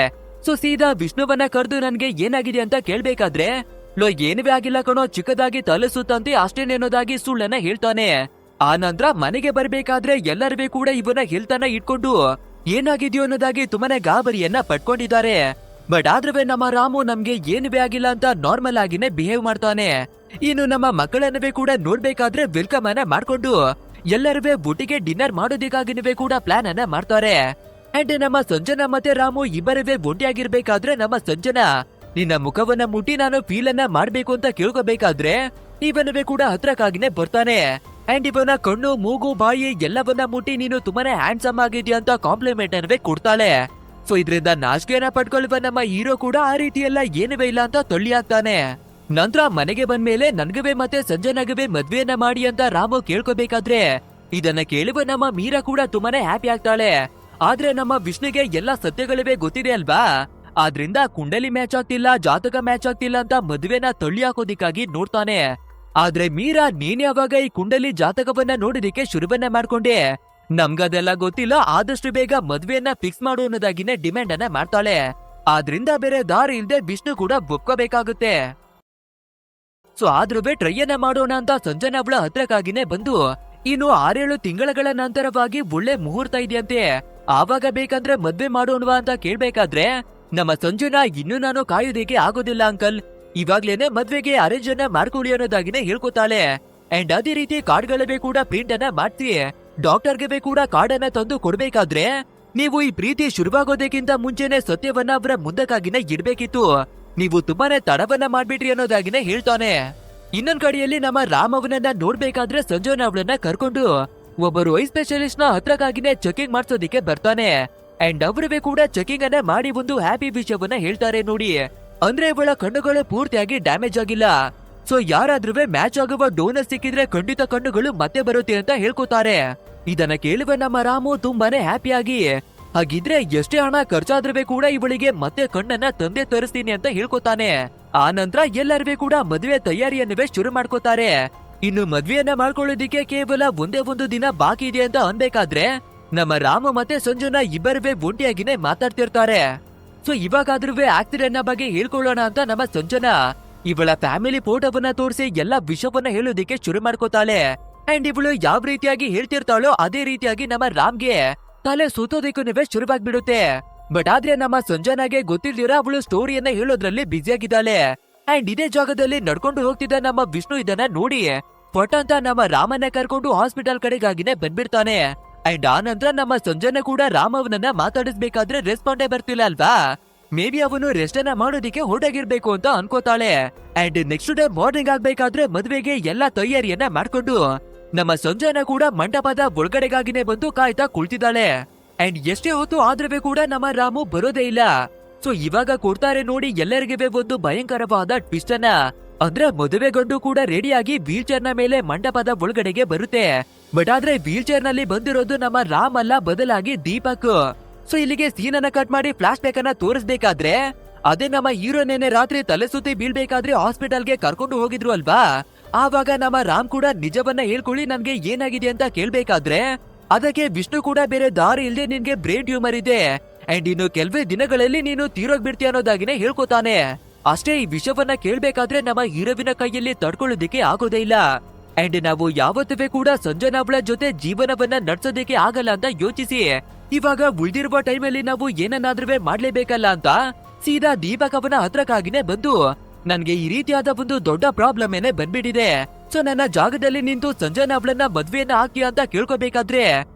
ಸೊ ಸೀದಾ ವಿಷ್ಣುವನ್ನ ಕರೆದು ನನ್ಗೆ ಏನಾಗಿದೆ ಅಂತ ಕೇಳ್ಬೇಕಾದ್ರೆ ಲೋ ಏನುವೇ ಆಗಿಲ್ಲ ಕಣೋ, ಚಿಕ್ಕದಾಗಿ ತಲೆ ಸುತ್ತಂತೆ ಅಷ್ಟೇನೇನೋದಾಗಿ ಸುಳ್ಳನ್ನ ಹೇಳ್ತಾನೆ. ಆ ನಂತರ ಮನೆಗೆ ಬರ್ಬೇಕಾದ್ರೆ ಎಲ್ಲರೂ ಕೂಡ ಇವನ ಹೆಲ್ತನ್ನ ಇಟ್ಕೊಂಡು ಏನಾಗಿದ್ಯೋ ಅನ್ನೋದಾಗಿ ತುಂಬಾನೇ ಗಾಬರಿಯನ್ನ ಪಟ್ಕೊಂಡಿದ್ದಾರೆ. ಬಟ್ ಆದ್ರೆ ನಮ್ಮ ರಾಮು ನಮ್ಗೆ ಏನುವೇ ಆಗಿಲ್ಲ ಅಂತ ನಾರ್ಮಲ್ ಆಗಿನೇ ಬಿಹೇವ್ ಮಾಡ್ತಾನೆ. ಇನ್ನು ನಮ್ಮ ಮಕ್ಕಳನ್ನವೇ ಕೂಡ ನೋಡ್ಬೇಕಾದ್ರೆ ವೆಲ್ಕಮ್ ಅನ್ನ ಮಾಡ್ಕೊಂಡು ಎಲ್ಲರೂ ಒಟ್ಟಿಗೆ ಡಿನ್ನರ್ ಮಾಡೋದಿಕ್ಕಾಗಿನವೇ ಕೂಡ ಪ್ಲಾನ್ ಅನ್ನ ಮಾಡ್ತಾರೆ. ಅಂಡ್ ನಮ್ಮ ಸಂಜನಾ ಮತ್ತೆ ರಾಮು ಇಬ್ಬರವೇ ಒಂಟಿಯಾಗಿರ್ಬೇಕಾದ್ರೆ ನಮ್ಮ ಸಂಜನಾ ನಿನ್ನ ಮುಖವನ್ನ ಮುಟ್ಟಿ ನಾನು ಫೀಲ್ ಅನ್ನ ಮಾಡ್ಬೇಕು ಅಂತ ಕೇಳ್ಕೋಬೇಕಾದ್ರೆ ಇವನವೇ ಕೂಡ ಹತ್ರಕ್ಕಾಗಿನೇ ಬರ್ತಾನೆ. ಅಂಡ್ ಇವನ ಕಣ್ಣು ಮೂಗು ಬಾಯಿ ಎಲ್ಲವನ್ನ ಮುಟ್ಟಿ ನೀನು ತುಂಬಾನೇ ಹ್ಯಾಂಡ್ಸಮ್ ಆಗಿದ್ಯಾ ಅಂತ ಕಾಂಪ್ಲಿಮೆಂಟ್ ಅನ್ನವೇ ಕೊಡ್ತಾಳೆ. ಸೊ ಇದರಿಂದ ನಾಚಿಕೆಯನ್ನ ಪಡ್ಕೊಳ್ಳುವ ನಮ್ಮ ಹೀರೋ ಕೂಡ ಆ ರೀತಿ ಎಲ್ಲ ಏನುವೇ ಇಲ್ಲ ಅಂತ ತಳ್ಳಿ ಆಗ್ತಾನೆ. ನಂತರ ಮನೆಗೆ ಬಂದ್ಮೇಲೆ ನನ್ಗವೇ ಮತ್ತೆ ಸಂಜನಾಗವೇ ಮದ್ವೆಯನ್ನ ಮಾಡಿ ಅಂತ ರಾಮು ಕೇಳ್ಕೋಬೇಕಾದ್ರೆ ಇದನ್ನ ಕೇಳುವ ನಮ್ಮ ಮೀರಾ ಕೂಡ ತುಂಬಾನೇ ಹ್ಯಾಪಿ ಆಗ್ತಾಳೆ. ಆದ್ರೆ ನಮ್ಮ ವಿಷ್ಣುಗೆ ಎಲ್ಲಾ ಸತ್ಯಗಳಿವೆ ಗೊತ್ತಿದೆ ಅಲ್ವಾ, ಆದ್ರಿಂದ ಕುಂಡಲಿ ಮ್ಯಾಚ್ ಆಗ್ತಿಲ್ಲ, ಜಾತಕ ಮ್ಯಾಚ್ ಆಗ್ತಿಲ್ಲ ಅಂತ ಮದ್ವೆನ ತಳ್ಳಿ ಹಾಕೋದಿಕ್ಕಾಗಿ ನೋಡ್ತಾನೆ. ಆದ್ರೆ ಮೀರಾ ನೀನ್ ಯಾವಾಗ ಈ ಕುಂಡಲಿ ಜಾತಕವನ್ನ ನೋಡೋದಿಕ್ಕೆ ಶುರುವನ್ನ ಮಾಡ್ಕೊಂಡೆ, ನಮ್ಗದೆಲ್ಲ ಗೊತ್ತಿಲ್ಲ, ಆದಷ್ಟು ಬೇಗ ಮದ್ವೆಯನ್ನ ಫಿಕ್ಸ್ ಮಾಡು ಅನ್ನೋದಾಗಿನೇ ಡಿಮ್ಯಾಂಡ್ ಅನ್ನ ಮಾಡ್ತಾಳೆ. ಆದ್ರಿಂದ ಬೇರೆ ದಾರಿ ಇಲ್ದೆ ವಿಷ್ಣು ಕೂಡ ಒಪ್ಕೋಬೇಕಾಗುತ್ತೆ. ಸೊ ಆದ್ರೂ ಟ್ರೈ ಅನ್ನ ಮಾಡೋಣ ಅಂತ ಸಂಜನಾ ಅವಳ ಹತ್ರಕ್ಕಾಗಿನೇ ಬಂದು, ಇನ್ನು 6-7 ತಿಂಗಳ ನಂತರವಾಗಿ ಒಳ್ಳೆ ಮುಹೂರ್ತ ಇದೆಯಂತೆ, ಆವಾಗ ಬೇಕಂದ್ರೆ ಮದ್ವೆ ಮಾಡೋಣವಾ ಅಂತ ಕೇಳ್ಬೇಕಾದ್ರೆ ನಮ್ಮ ಸಂಜನಾ ಇನ್ನು ನಾನು ಕಾಯೋದಿಕ್ಕೆ ಆಗೋದಿಲ್ಲ ಅಂಕಲ್, ಇವಾಗ್ಲೇನೆ ಮದ್ವೆಗೆ ಅರೇಂಜ್ ಅನ್ನ ಮಾಡ್ಕೊಳ್ಳಿ ಅನ್ನೋದಾಗಿನೇ ಹೇಳ್ಕೊತಾಳೆ. ಅಂಡ್ ಅದೇ ರೀತಿ ಕಾರ್ಡ್ಗಳವೇ ಕೂಡ ಪ್ರಿಂಟ್ ಅನ್ನ ಮಾಡ್ತಿ, ಡಾಕ್ಟರ್ಗೆ ಕೂಡ ಕಾರ್ಡ್ ಅನ್ನ ತಂದು ಕೊಡ್ಬೇಕಾದ್ರೆ ನೀವು ಈ ಪ್ರೀತಿ ಶುರುವಾಗೋದಕ್ಕಿಂತ ಮುಂಚೆನೆ ಸತ್ಯವನ್ನ ಅವರ ಮುಂದಕ್ಕಾಗಿನೇ ಇಡ್ಬೇಕಿತ್ತು, ನೀವು ತುಂಬಾನೇ ತಡವನ್ನ ಮಾಡ್ಬಿಟ್ರಿ ಅನ್ನೋದಾಗಿನೇ ಹೇಳ್ತಾನೆ. ಇನ್ನೊಂದ್ ಕಡೆಯಲ್ಲಿ ನಮ್ಮ ರಾಮ್ ಅವನನ್ನ ನೋಡ್ಬೇಕಾದ್ರೆ ಸಂಜನಾ ಅವಳನ್ನ ಕರ್ಕೊಂಡು ಒಬ್ಬರು ಐ ಸ್ಪೆಷಲಿಸ್ಟ್ ನ ಹತ್ರಕ್ಕಾಗಿನೇ ಚೆಕಿಂಗ್ ಮಾಡ್ಸೋದಿಕ್ಕೆ ಬರ್ತಾನೆ. ಅಂಡ್ ಅವರವೇ ಕೂಡ ಚೆಕಿಂಗ್ ಅನ್ನ ಮಾಡಿ ಒಂದು ಹ್ಯಾಪಿ ವಿಷಯವನ್ನ ಹೇಳ್ತಾರೆ ನೋಡಿ, ಅಂದ್ರೆ ಇವಳ ಕಣ್ಣುಗಳು ಪೂರ್ತಿಯಾಗಿ ಡ್ಯಾಮೇಜ್ ಆಗಿಲ್ಲ. ಸೊ ಯಾರಾದ್ರೂ ಮ್ಯಾಚ್ ಆಗುವ ಡೋನರ್ ಸಿಕ್ಕಿದ್ರೆ ಖಂಡಿತ ಕಣ್ಣುಗಳು ಮತ್ತೆ ಬರುತ್ತೆ ಅಂತ ಹೇಳ್ಕೊತಾರೆ. ಇದನ್ನ ಕೇಳುವ ನಮ್ಮ ರಾಮು ತುಂಬಾನೇ ಹ್ಯಾಪಿಯಾಗಿ, ಹಾಗಿದ್ರೆ ಎಷ್ಟೇ ಹಣ ಖರ್ಚಾದ್ರೂ ಕೂಡ ಇವಳಿಗೆ ಮತ್ತೆ ಕಣ್ಣನ್ನ ತಂದೆ ತರಿಸ್ತೀನಿ ಅಂತ ಹೇಳ್ಕೊತಾನೆ. ಆ ನಂತರ ಎಲ್ಲರೂ ಕೂಡ ಮದುವೆ ತಯಾರಿಯನ್ನುವೇ ಶುರು ಮಾಡ್ಕೋತಾರೆ. ಇನ್ನು ಮದ್ವೆಯನ್ನ ಮಾಡ್ಕೊಳ್ಳೋದಿಕ್ಕೆ ಕೇವಲ ಒಂದೇ ಒಂದು ದಿನ ಬಾಕಿ ಇದೆ ಅಂತ ಅನ್ಬೇಕಾದ್ರೆ ನಮ್ಮ ರಾಮು ಮತ್ತೆ ಸಂಜನಾ ಇಬ್ಬರುವೇ ಒಂಟಿಯಾಗಿನೇ ಮಾತಾಡ್ತಿರ್ತಾರೆ. ಸೊ ಇವಾಗಾದ್ರೂ ಆಕ್ಸಿಡೆಂಟ್ ನ ಬಗ್ಗೆ ಹೇಳ್ಕೊಳ್ಳೋಣ ಅಂತ ನಮ್ಮ ಸಂಜನಾ ಇವಳ ಫ್ಯಾಮಿಲಿ ಫೋಟೋವನ್ನ ತೋರಿಸಿ ಎಲ್ಲಾ ವಿಷಯವನ್ನ ಹೇಳೋದಿಕ್ಕೆ ಶುರು ಮಾಡ್ಕೋತಾಳೆ. ಅಂಡ್ ಇವಳು ಯಾವ ರೀತಿಯಾಗಿ ಹೇಳ್ತಿರ್ತಾಳೋ ಅದೇ ರೀತಿಯಾಗಿ ನಮ್ಮ ರಾಮ್ಗೆ ತಲೆ ಸುತ್ತೋದಕ್ಕೂ ಶುರುವಾಗ್ಬಿಡುತ್ತೆ. ಬಟ್ ಆದ್ರೆ ನಮ್ಮ ಸಂಜನಾಗೆ ಗೊತ್ತಿಲ್ದಿರ ಅವಳು ಸ್ಟೋರಿಯನ್ನ ಹೇಳೋದ್ರಲ್ಲಿ ಬ್ಯುಸಿಯಾಗಿದ್ದಾಳೆ. ಅಂಡ್ ಇದೇ ಜಾಗದಲ್ಲಿ ನಡ್ಕೊಂಡು ಹೋಗ್ತಿದ್ದ ನಮ್ಮ ವಿಷ್ಣು ಇದನ್ನ ನೋಡಿ ಪಟ್ ಅಂತ ನಮ್ಮ ರಾಮನ್ನ ಕರ್ಕೊಂಡು ಹಾಸ್ಪಿಟಲ್ ಕಡೆಗಾಗಿನೇ ಬಂದ್ಬಿಡ್ತಾನೆ. ಅಂಡ್ ಆ ನಂತರ ನಮ್ಮ ಸಂಜನ ಕೂಡ ರಾಮ್ ಅವನನ್ನ ಮಾತಾಡಿಸ್ಬೇಕಾದ್ರೆ ರೆಸ್ಪಾಂಡೇ ಬರ್ತಿಲ್ಲ ಅಲ್ವಾ, ಮೇ ಬಿ ಅವನು ರೆಸ್ಟ್ ಅನ್ನ ಮಾಡೋದಿಕ್ಕೆ ಹೊರಟಾಗಿರ್ಬೇಕು ಅಂತ ಅನ್ಕೋತಾಳೆ. ಅಂಡ್ ನೆಕ್ಸ್ಟ್ ಡೇ ಮಾರ್ನಿಂಗ್ ಆಗ್ಬೇಕಾದ್ರೆ ಮದ್ವೆಗೆ ಎಲ್ಲಾ ತಯಾರಿಯನ್ನ ಮಾಡ್ಕೊಂಡು ನಮ್ಮ ಸಂಜನ ಕೂಡ ಮಂಟಪದ ಒಳಗಡೆಗಾಗಿನೇ ಬಂದು ಕಾಯ್ತಾ ಕುಳಿತಿದ್ದಾಳೆ. ಅಂಡ್ ಎಷ್ಟೇ ಹೊತ್ತು ಆದ್ರೂ ಕೂಡ ನಮ್ಮ ರಾಮು ಬರೋದೇ ಇಲ್ಲ. ಸೊ ಇವಾಗ ಕೊಡ್ತಾರೆ ನೋಡಿ ಎಲ್ಲರಿಗೂ ಒಂದು ಭಯಂಕರವಾದ ಟ್ವಿಸ್ಟ್ ಅನ್ನ, ಅಂದ್ರೆ ಮದುವೆ ಗಂಡು ಕೂಡ ರೆಡಿಯಾಗಿ ವೀಲ್ ಚೇರ್ ನ ಮೇಲೆ ಮಂಟಪದ ಒಳಗಡೆಗೆ ಬರುತ್ತೆ. ಬಟ್ ಆದ್ರೆ ವೀಲ್ ಚೇರ್ ನಲ್ಲಿ ಬಂದಿರೋದು ನಮ್ಮ ರಾಮ್ ಅಲ್ಲ, ಬದಲಾಗಿ ದೀಪಕ್. ಸೊ ಇಲ್ಲಿಗೆ ಸೀನ್ ಅನ್ನ ಕಟ್ ಮಾಡಿ ಫ್ಲಾಶ್ ಬ್ಯಾಕ್ ಅನ್ನ ತೋರಿಸ್ಬೇಕಾದ್ರೆ ಅದೇ ನಮ್ಮ ಹೀರೋನೇನೆ ರಾತ್ರಿ ತಲೆ ಸುತ್ತಿ ಬೀಳ್ಬೇಕಾದ್ರೆ ಹಾಸ್ಪಿಟಲ್ಗೆ ಕರ್ಕೊಂಡು ಹೋಗಿದ್ರು ಅಲ್ವಾ, ಆವಾಗ ನಮ್ಮ ರಾಮ್ ಕೂಡ ನಿಜವನ್ನ ಹೇಳ್ಕೊಳ್ಳಿ ನನ್ಗೆ ಏನಾಗಿದೆ ಅಂತ ಕೇಳ್ಬೇಕಾದ್ರೆ ಅದಕ್ಕೆ ವಿಷ್ಣು ಕೂಡ ಬೇರೆ ದಾರಿ ಇಲ್ಲದೆ ನಿನ್ಗೆ ಬ್ರೈನ್ ಟ್ಯೂಮರ್ ಇದೆ ಅಂಡ್ ಇನ್ನು ಕೆಲವೇ ದಿನಗಳಲ್ಲಿ ನೀನು ತೀರೋಗ್ಬಿಡ್ತೀಯ ಅನ್ನೋದಾಗಿನೇ ಹೇಳ್ಕೊತಾನೆ. ಅಷ್ಟೇ ಈ ವಿಷಯವನ್ನ ಕೇಳ್ಬೇಕಾದ್ರೆ ನಮ್ಮ ಹೀರೋವಿನ ಕೈಯಲ್ಲಿ ತಡ್ಕೊಳ್ಳೋದಿಕ್ಕೆ ಆಗೋದೇ ಇಲ್ಲ. ಅಂಡ್ ನಾವು ಯಾವತ್ತೂ ಕೂಡ ಸಂಜನಾ ಅವಳ ಜೊತೆ ಜೀವನವನ್ನ ನಡ್ಸೋದಿಕ್ಕೆ ಆಗಲ್ಲ ಅಂತ ಯೋಚಿಸಿ ಇವಾಗ ಉಳಿದಿರುವ ಟೈಮಲ್ಲಿ ನಾವು ಏನನ್ನಾದ್ರೂ ಮಾಡ್ಲೇಬೇಕಲ್ಲ ಅಂತ ಸೀದಾ ದೀಪಕ್ ಅವನ ಹತ್ರಕ್ಕಾಗಿನೇ ಬಂದು ನನ್ಗೆ ಈ ರೀತಿಯಾದ ಒಂದು ದೊಡ್ಡ ಪ್ರಾಬ್ಲಮ್ ಏನೇ ಬಂದ್ಬಿಟ್ಟಿದೆ, ಸೊ ನನ್ನ ಜಾಗದಲ್ಲಿ ನಿಂತು ಸಂಜನಾ ಅವಳನ್ನ ಮದ್ವೆಯನ್ನ ಹಾಕಿ ಅಂತ ಕೇಳ್ಕೋಬೇಕಾದ್ರೆ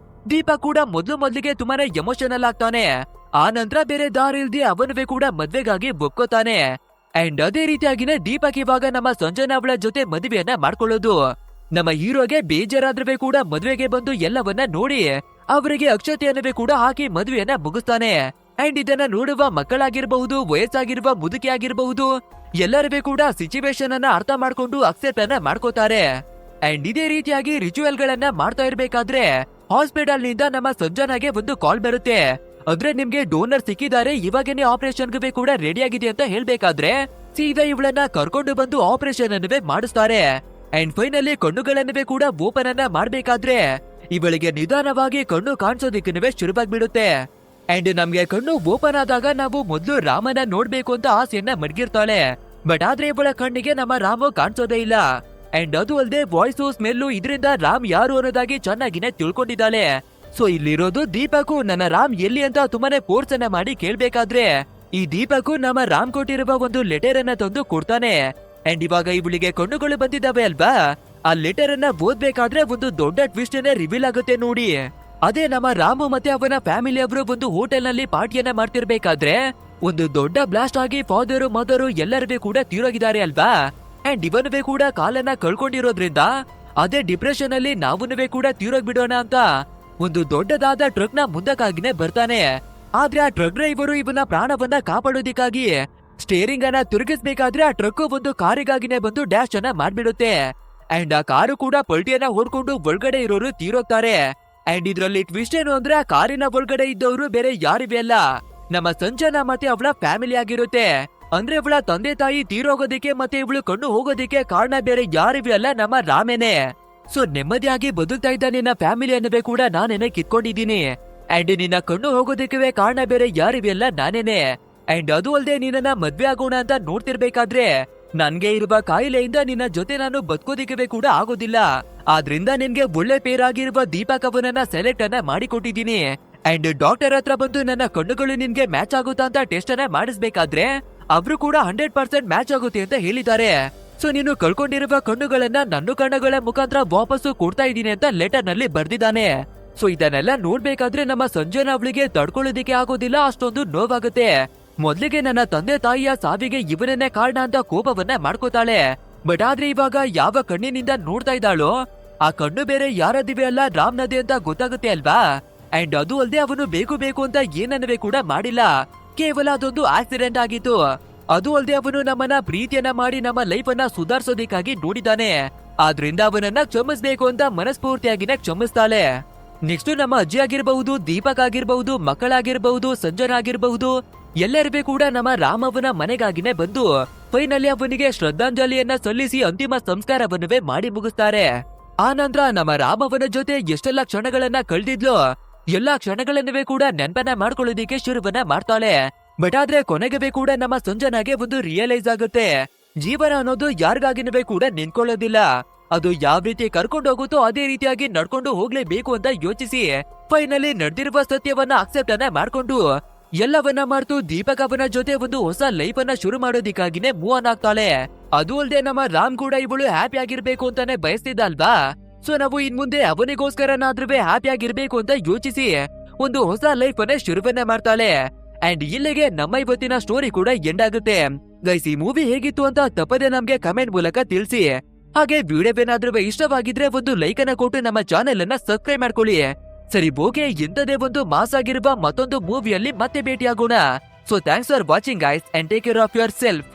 ದೀಪಕ್ ಕೂಡ ಮೊದ್ಲಿಗೆ ತುಂಬಾನೇ ಎಮೋಷನಲ್ ಆಗ್ತಾನೆ. ಆ ನಂತರ ಬೇರೆ ದಾರಿ ಇಲ್ದೆ ಅವನುವೇ ಕೂಡ ಮದ್ವೆಗಾಗಿ ಒಪ್ಕೋತಾನೆ. ಅಂಡ್ ಅದೇ ರೀತಿಯಾಗಿನೇ ದೀಪಕ್ ಇವಾಗ ನಮ್ಮ ಸಂಜನಾ ಅವಳ ಜೊತೆ ಮದುವೆಯನ್ನ ಮಾಡ್ಕೊಳ್ಳೋದು. ನಮ್ಮ ಹೀರೋಗೆ ಬೇಜಾರಾದ್ರೂ ಕೂಡ ಮದ್ವೆಗೆ ಬಂದು ಎಲ್ಲವನ್ನ ನೋಡಿ ಅವರಿಗೆ ಅಕ್ಷತೆಯನ್ನವೇ ಕೂಡ ಹಾಕಿ ಮದುವೆಯನ್ನ ಮುಗಿಸ್ತಾನೆ. ಅಂಡ್ ಇದನ್ನ ನೋಡುವ ಮಕ್ಕಳಾಗಿರ್ಬಹುದು, ವಯಸ್ಸಾಗಿರುವ ಮುದುಕಿ ಆಗಿರಬಹುದು, ಎಲ್ಲರೂ ಕೂಡ ಸಿಚುವೇಶನ್ ಅನ್ನ ಅರ್ಥ ಮಾಡ್ಕೊಂಡು ಅಕ್ಸೆಪ್ಟ್ ಅನ್ನ ಮಾಡ್ಕೋತಾರೆ. ಅಂಡ್ ಇದೇ ರೀತಿಯಾಗಿ ರಿಚುವಲ್ ಗಳನ್ನ ಮಾಡ್ತಾ ಇರ್ಬೇಕಾದ್ರೆ ಹಾಸ್ಪಿಟಲ್ ನಿಂದ ನಮ್ಮ ಸಂಜನಾಗೆ ಒಂದು ಕಾಲ್ ಬರುತ್ತೆ. ಅಂದ್ರೆ ನಿಮ್ಗೆ ಡೋನರ್ ಸಿಕ್ಕಿದ್ದಾರೆ, ಇವಾಗೇನೆ ಆಪರೇಷನ್ ಗೆ ಕೂಡ ರೆಡಿ ಆಗಿದೆ ಅಂತ ಹೇಳ್ಬೇಕಾದ್ರೆ ಸೀದಾ ಇವಳನ್ನ ಕರ್ಕೊಂಡು ಬಂದು ಆಪರೇಷನ್ ಅನ್ನವೇ ಮಾಡಿಸ್ತಾರೆ. ಅಂಡ್ ಫೈನಲಿ ಕಣ್ಣುಗಳನ್ನವೇ ಕೂಡ ಓಪನ್ ಅನ್ನ ಮಾಡ್ಬೇಕಾದ್ರೆ ಇವಳಿಗೆ ನಿಧಾನವಾಗಿ ಕಣ್ಣು ಕಾಣಿಸೋದಿಕ್ಕೂ ಶುರುವಾಗ್ಬಿಡುತ್ತೆ. ಅಂಡ್ ನಮ್ಗೆ ಕಣ್ಣು ಓಪನ್ ಆದಾಗ ನಾವು ಮೊದ್ಲು ರಾಮನ ನೋಡ್ಬೇಕು ಅಂತ ಆಸೆಯನ್ನ ಮಡ್ಗಿರ್ತಾಳೆ. ಬಟ್ ಆದ್ರೆ ಇವಳ ಕಣ್ಣಿಗೆ ನಮ್ಮ ರಾಮ ಕಾಣಿಸೋದೇ ಇಲ್ಲ. ಅಂಡ್ ಅದು ಅಲ್ಲದೆ ವಾಯ್ಸು ಸ್ಮೆಲ್ಲು ಇದರಿಂದ ರಾಮ್ ಯಾರು ಅನ್ನೋದಾಗಿ ಚೆನ್ನಾಗಿನೇ ತಿಳ್ಕೊಂಡಿದ್ದಾಳೆ. ಸೊ ಇಲ್ಲಿರೋದು ದೀಪಕ್ ನನ್ನ ರಾಮ್ ಎಲ್ಲಿ ಅಂತ ತುಂಬಾನೇ ಫೋರ್ಸ್ ಅನ್ನ ಮಾಡಿ ಕೇಳ್ಬೇಕಾದ್ರೆ ಈ ದೀಪಕ್ ನಮ್ಮ ರಾಮ್ ಕೊಟ್ಟಿರುವ ಒಂದು ಲೆಟರ್ ಅನ್ನ ತಂದು ಕೊಡ್ತಾನೆ. ಅಂಡ್ ಇವಾಗ ಇವಳಿಗೆ ಕಣ್ಣುಗಳು ಬಂದಿದ್ದಾವೆ ಅಲ್ವಾ, ಆ ಲೆಟರ್ ಅನ್ನ ಓದ್ಬೇಕಾದ್ರೆ ಒಂದು ದೊಡ್ಡ ಟ್ವಿಸ್ಟ್ ಅನ್ನ ರಿವೀಲ್ ಆಗುತ್ತೆ ನೋಡಿ. ಅದೇ ನಮ್ಮ ರಾಮು ಮತ್ತೆ ಅವನ ಫ್ಯಾಮಿಲಿ ಅವರು ಒಂದು ಹೋಟೆಲ್ ನಲ್ಲಿ ಪಾರ್ಟಿಯನ್ನ ಮಾಡ್ತಿರ್ಬೇಕಾದ್ರೆ ಒಂದು ದೊಡ್ಡ ಬ್ಲಾಸ್ಟ್ ಆಗಿ ಫಾದರು ಮದರು ಎಲ್ಲರೂ ಕೂಡ ತೀರೋಗಿದ್ದಾರೆ ಅಲ್ವಾ. ಅಂಡ್ ಇವನುವೇ ಕೂಡ ಕಾಲನ್ನ ಕಳ್ಕೊಂಡಿರೋದ್ರಿಂದ ಅದೇ ಡಿಪ್ರೆಷನ್ ಅಲ್ಲಿ ನಾವುನುವೇ ಕೂಡ ತೀರೋಗ್ಬಿಡೋಣ ಅಂತ ಒಂದು ದೊಡ್ಡದಾದ ಟ್ರಕ್ ನ ಮುಂದಕ್ಕಾಗಿನೇ ಬರ್ತಾನೆ. ಆದ್ರೆ ಆ ಟ್ರಕ್ ಡ್ರೈವರು ಇವನ ಪ್ರಾಣವನ್ನ ಕಾಪಾಡೋದಿಕ್ಕಾಗಿ ಸ್ಟೇರಿಂಗ್ ಅನ್ನ ತಿರುಗಿಸ್ಬೇಕಾದ್ರೆ ಆ ಟ್ರಕ್ ಒಂದು ಕಾರಿಗಾಗಿನೇ ಬಂದು ಡ್ಯಾಶ್ ಅನ್ನ ಮಾಡ್ಬಿಡುತ್ತೆ. ಅಂಡ್ ಆ ಕಾರು ಕೂಡ ಪಲ್ಟಿಯನ್ನ ಹೊಡ್ಕೊಂಡು ಒಳಗಡೆ ಇರೋರು ತೀರೋಗ್ತಾರೆ. ಅಂಡ್ ಇದ್ರಲ್ಲಿ ಟ್ವಿಸ್ಟ್ ಏನು ಅಂದ್ರೆ ಆ ಕಾರಿನ ಒಳಗಡೆ ಇದ್ದವರು ಬೇರೆ ಯಾರಿವೆ ಅಲ್ಲ, ನಮ್ಮ ಸಂಜನಾ ಮತ್ತೆ ಅವಳ ಫ್ಯಾಮಿಲಿ ಆಗಿರುತ್ತೆ. ಅಂದ್ರೆ ಇವಳ ತಂದೆ ತಾಯಿ ತೀರೋಗೋದಿಕ್ಕೆ ಮತ್ತೆ ಇವಳು ಕಣ್ಣು ಹೋಗೋದಿಕ್ಕೆ ಕಾರಣ ಬೇರೆ ಯಾರಿವೆ ಅಲ್ಲ, ನಮ್ಮ ರಾಮೇನೆ. ಸೊ ನೆಮ್ಮದಿಯಾಗಿ ಬದುಕ್ತಾ ಇದ್ದ ನಿನ್ನ ಫ್ಯಾಮಿಲಿ ಅನ್ನವೇ ಕೂಡ ನಾನೇನೆ ಕಿತ್ಕೊಂಡಿದ್ದೀನಿ. ಅಂಡ್ ನಿನ್ನ ಕಣ್ಣು ಹೋಗೋದಕ್ಕೆ ಕಾರಣ ಬೇರೆ ಯಾರಿವೆ ಅಲ್ಲ, ನಾನೇನೆ. ಅಂಡ್ ಅದು ಅಲ್ದೆ ನಿನ್ನ ಮದ್ವೆ ಆಗೋಣ ಅಂತ ನೋಡ್ತಿರ್ಬೇಕಾದ್ರೆ ನನ್ಗೆ ಇರುವ ಕಾಯಿಲೆಯಿಂದ ನಿನ್ನ ಜೊತೆ ನಾನು ಬದುಕೋದಿಕ್ಕೆ ಕೂಡ ಆಗೋದಿಲ್ಲ. ಆದ್ರಿಂದ ನಿನ್ಗೆ ಒಳ್ಳೆ ಪೇರಾಗಿರುವ ದೀಪಕ್ ಅವನನ್ನ ಸೆಲೆಕ್ಟ್ ಅನ್ನ ಮಾಡಿಕೊಟ್ಟಿದ್ದೀನಿ. ಅಂಡ್ ಡಾಕ್ಟರ್ ಹತ್ರ ಬಂದು ನನ್ನ ಕಣ್ಣುಗಳು ನಿನ್ಗೆ ಮ್ಯಾಚ್ ಆಗುತ್ತಾ ಅಂತ ಟೆಸ್ಟ್ ಅನ್ನ ಮಾಡಿಸ್ಬೇಕಾದ್ರೆ ಅವರು ಕೂಡ 100% ಮ್ಯಾಚ್ ಆಗುತ್ತೆ ಅಂತ ಹೇಳಿದ್ದಾರೆ. ಸೊ ನೀನು ಕಳ್ಕೊಂಡಿರುವ ಕಣ್ಣುಗಳನ್ನ ನನ್ನ ಕಣ್ಣುಗಳ ಮುಖಾಂತರ ವಾಪಸ್ಸು ಕೊಡ್ತಾ ಇದ್ದೀನಿ ಅಂತ ಲೆಟರ್ ನಲ್ಲಿ ಬರ್ದಿದ್ದಾನೆ. ಸೊ ಇದನ್ನೆಲ್ಲ ನೋಡ್ಬೇಕಾದ್ರೆ ನಮ್ಮ ಸಂಜನಾ ಅವಳಿಗೆ ತಡ್ಕೊಳ್ಳೋದಿಕ್ಕೆ ಆಗೋದಿಲ್ಲ, ಅಷ್ಟೊಂದು ನೋವಾಗುತ್ತೆ. ಮೊದ್ಲಿಗೆ ನನ್ನ ತಂದೆ ತಾಯಿಯ ಸಾವಿಗೆ ಇವನನ್ನೇ ಕಾರಣ ಅಂತ ಕೋಪವನ್ನ ಮಾಡ್ಕೋತಾಳೆ. ಬಟ್ ಆದ್ರೆ ಇವಾಗ ಯಾವ ಕಣ್ಣಿನಿಂದ ನೋಡ್ತಾ ಇದ್ದಾಳೋ ಆ ಕಣ್ಣು ಬೇರೆ ಯಾರದಿವೆ ಅಲ್ಲ, ರಾಮ್ನದೇ ಅಂತ ಗೊತ್ತಾಗುತ್ತೆ ಅಲ್ವಾ. ಅಂಡ್ ಅದು ಅಲ್ದೆ ಅವನು ಬೇಕು ಅಂತ ಏನನ್ನವೇ ಕೂಡ ಮಾಡಿಲ್ಲ, ಕೇವಲ ಅದೊಂದು ಆಕ್ಸಿಡೆಂಟ್ ಆಗಿತ್ತು. ಅದು ಅಲ್ದೆ ಅವನು ನಮ್ಮನ್ನ ಪ್ರೀತಿಯನ್ನ ಮಾಡಿ ನಮ್ಮ ಲೈಫ್ ಅನ್ನ ಸುಧಾರಿಸೋದಿಕ್ಕಾಗಿ ನೋಡಿದ್ದಾನೆ. ಆದ್ರಿಂದ ಅವನನ್ನ ಕ್ಷಮಿಸ್ಬೇಕು ಅಂತ ಮನಸ್ಫೂರ್ತಿಯಾಗಿನೇ ಕ್ಷಮಿಸ್ತಾಳೆ. ನೆಕ್ಸ್ಟ್ ನಮ್ಮ ಅಜ್ಜಿ ಆಗಿರ್ಬಹುದು, ದೀಪಕ್ ಆಗಿರ್ಬಹುದು, ಮಕ್ಕಳಾಗಿರ್ಬಹುದು, ಸಂಜನಾ ಆಗಿರ್ಬಹುದು, ಎಲ್ಲರಿಗೂ ಕೂಡ ನಮ್ಮ ರಾಮವನ ಮನೆಗಾಗಿನೇ ಬಂದು ಫೈನಲಿ ಅವನಿಗೆ ಶ್ರದ್ಧಾಂಜಲಿಯನ್ನ ಸಲ್ಲಿಸಿ ಅಂತಿಮ ಸಂಸ್ಕಾರವನ್ನುವೇ ಮಾಡಿ ಮುಗಿಸ್ತಾರೆ. ಆ ನಂತರ ನಮ್ಮ ರಾಮವನ ಜೊತೆ ಎಷ್ಟೆಲ್ಲ ಕ್ಷಣಗಳನ್ನ ಕಳೆದಿದ್ಲು, ಎಲ್ಲಾ ಕ್ಷಣಗಳನ್ನವೇ ಕೂಡ ನೆನಪನ್ನ ಮಾಡ್ಕೊಳ್ಳೋದಿಕ್ಕೆ ಶುರುವನ್ನ ಮಾಡ್ತಾಳೆ. ಬಟ್ ಆದ್ರೆ ಕೊನೆಗೆ ಕೂಡ ನಮ್ಮ ಸಂಜನಾಗೆ ಒಂದು ರಿಯಲೈಸ್ ಆಗುತ್ತೆ, ಜೀವನ ಅನ್ನೋದು ಯಾರಿಗಾಗಿನವೇ ಕೂಡ ನಿಂತ್ಕೊಳ್ಳೋದಿಲ್ಲ, ಅದು ಯಾವ ರೀತಿ ಕರ್ಕೊಂಡು ಹೋಗುತ್ತೋ ಅದೇ ರೀತಿಯಾಗಿ ನಡ್ಕೊಂಡು ಹೋಗ್ಲೇಬೇಕು ಅಂತ ಯೋಚಿಸಿ ಫೈನಲಿ ನಡೆದಿರುವ ಸತ್ಯವನ್ನ ಅಕ್ಸೆಪ್ಟ್ ಅನ್ನ ಮಾಡ್ಕೊಂಡು ಎಲ್ಲವನ್ನ ಮಾಡ್ತು ದೀಪಕ್ ಅವನ ಜೊತೆ ಒಂದು ಹೊಸ ಲೈಫ್ ಅನ್ನ ಶುರು ಮಾಡೋದಿಕ್ಕಾಗಿನೇ ಮೂವ್ ಆನ್ ಆಗ್ತಾಳೆ. ಅದು ಅಲ್ದೆ ನಮ್ಮ ರಾಮ್ ಕೂಡ ಇವಳು ಹ್ಯಾಪಿ ಆಗಿರ್ಬೇಕು ಅಂತಾನೆ ಬಯಸ್ತಿದ್ದ ಅಲ್ವಾ. ಸೊ ನಾವು ಇನ್ ಮುಂದೆ ಅವನಿಗೋಸ್ಕರನಾದ್ರೂ ಹ್ಯಾಪಿ ಆಗಿರ್ಬೇಕು ಅಂತ ಯೋಚಿಸಿ ಒಂದು ಹೊಸ ಲೈಫ್ ಅನ್ನ ಶುರುವನ್ನ ಮಾಡ್ತಾಳೆ. ಅಂಡ್ ಇಲ್ಲಿಗೆ ನಮ್ಮ ಇವತ್ತಿನ ಸ್ಟೋರಿ ಕೂಡ ಎಂಡ್ ಆಗುತ್ತೆ. ಗೈಸ್, ಈ ಮೂವಿ ಹೇಗಿತ್ತು ಅಂತ ತಪ್ಪದೆ ನಮ್ಗೆ ಕಮೆಂಟ್ ಮೂಲಕ ತಿಳಿಸಿ. ಹಾಗೆ ವಿಡಿಯೋವೇನಾದ್ರೂ ಇಷ್ಟವಾಗಿದ್ರೆ ಒಂದು ಲೈಕ್ ಅನ್ನ ಕೊಟ್ಟು ನಮ್ಮ ಚಾನೆಲ್ ಅನ್ನ ಸಬ್ಸ್ಕ್ರೈಬ್ ಮಾಡ್ಕೊಳ್ಳಿ. ಸರಿ, ಬೋಗೆ ಇಂಥದೇ ಒಂದು ಮಾಸ್ ಆಗಿರುವ ಮತ್ತೊಂದು ಮೂವಿಯಲ್ಲಿ ಮತ್ತೆ ಭೇಟಿಯಾಗೋಣ. So thanks for watching guys and take care of your self.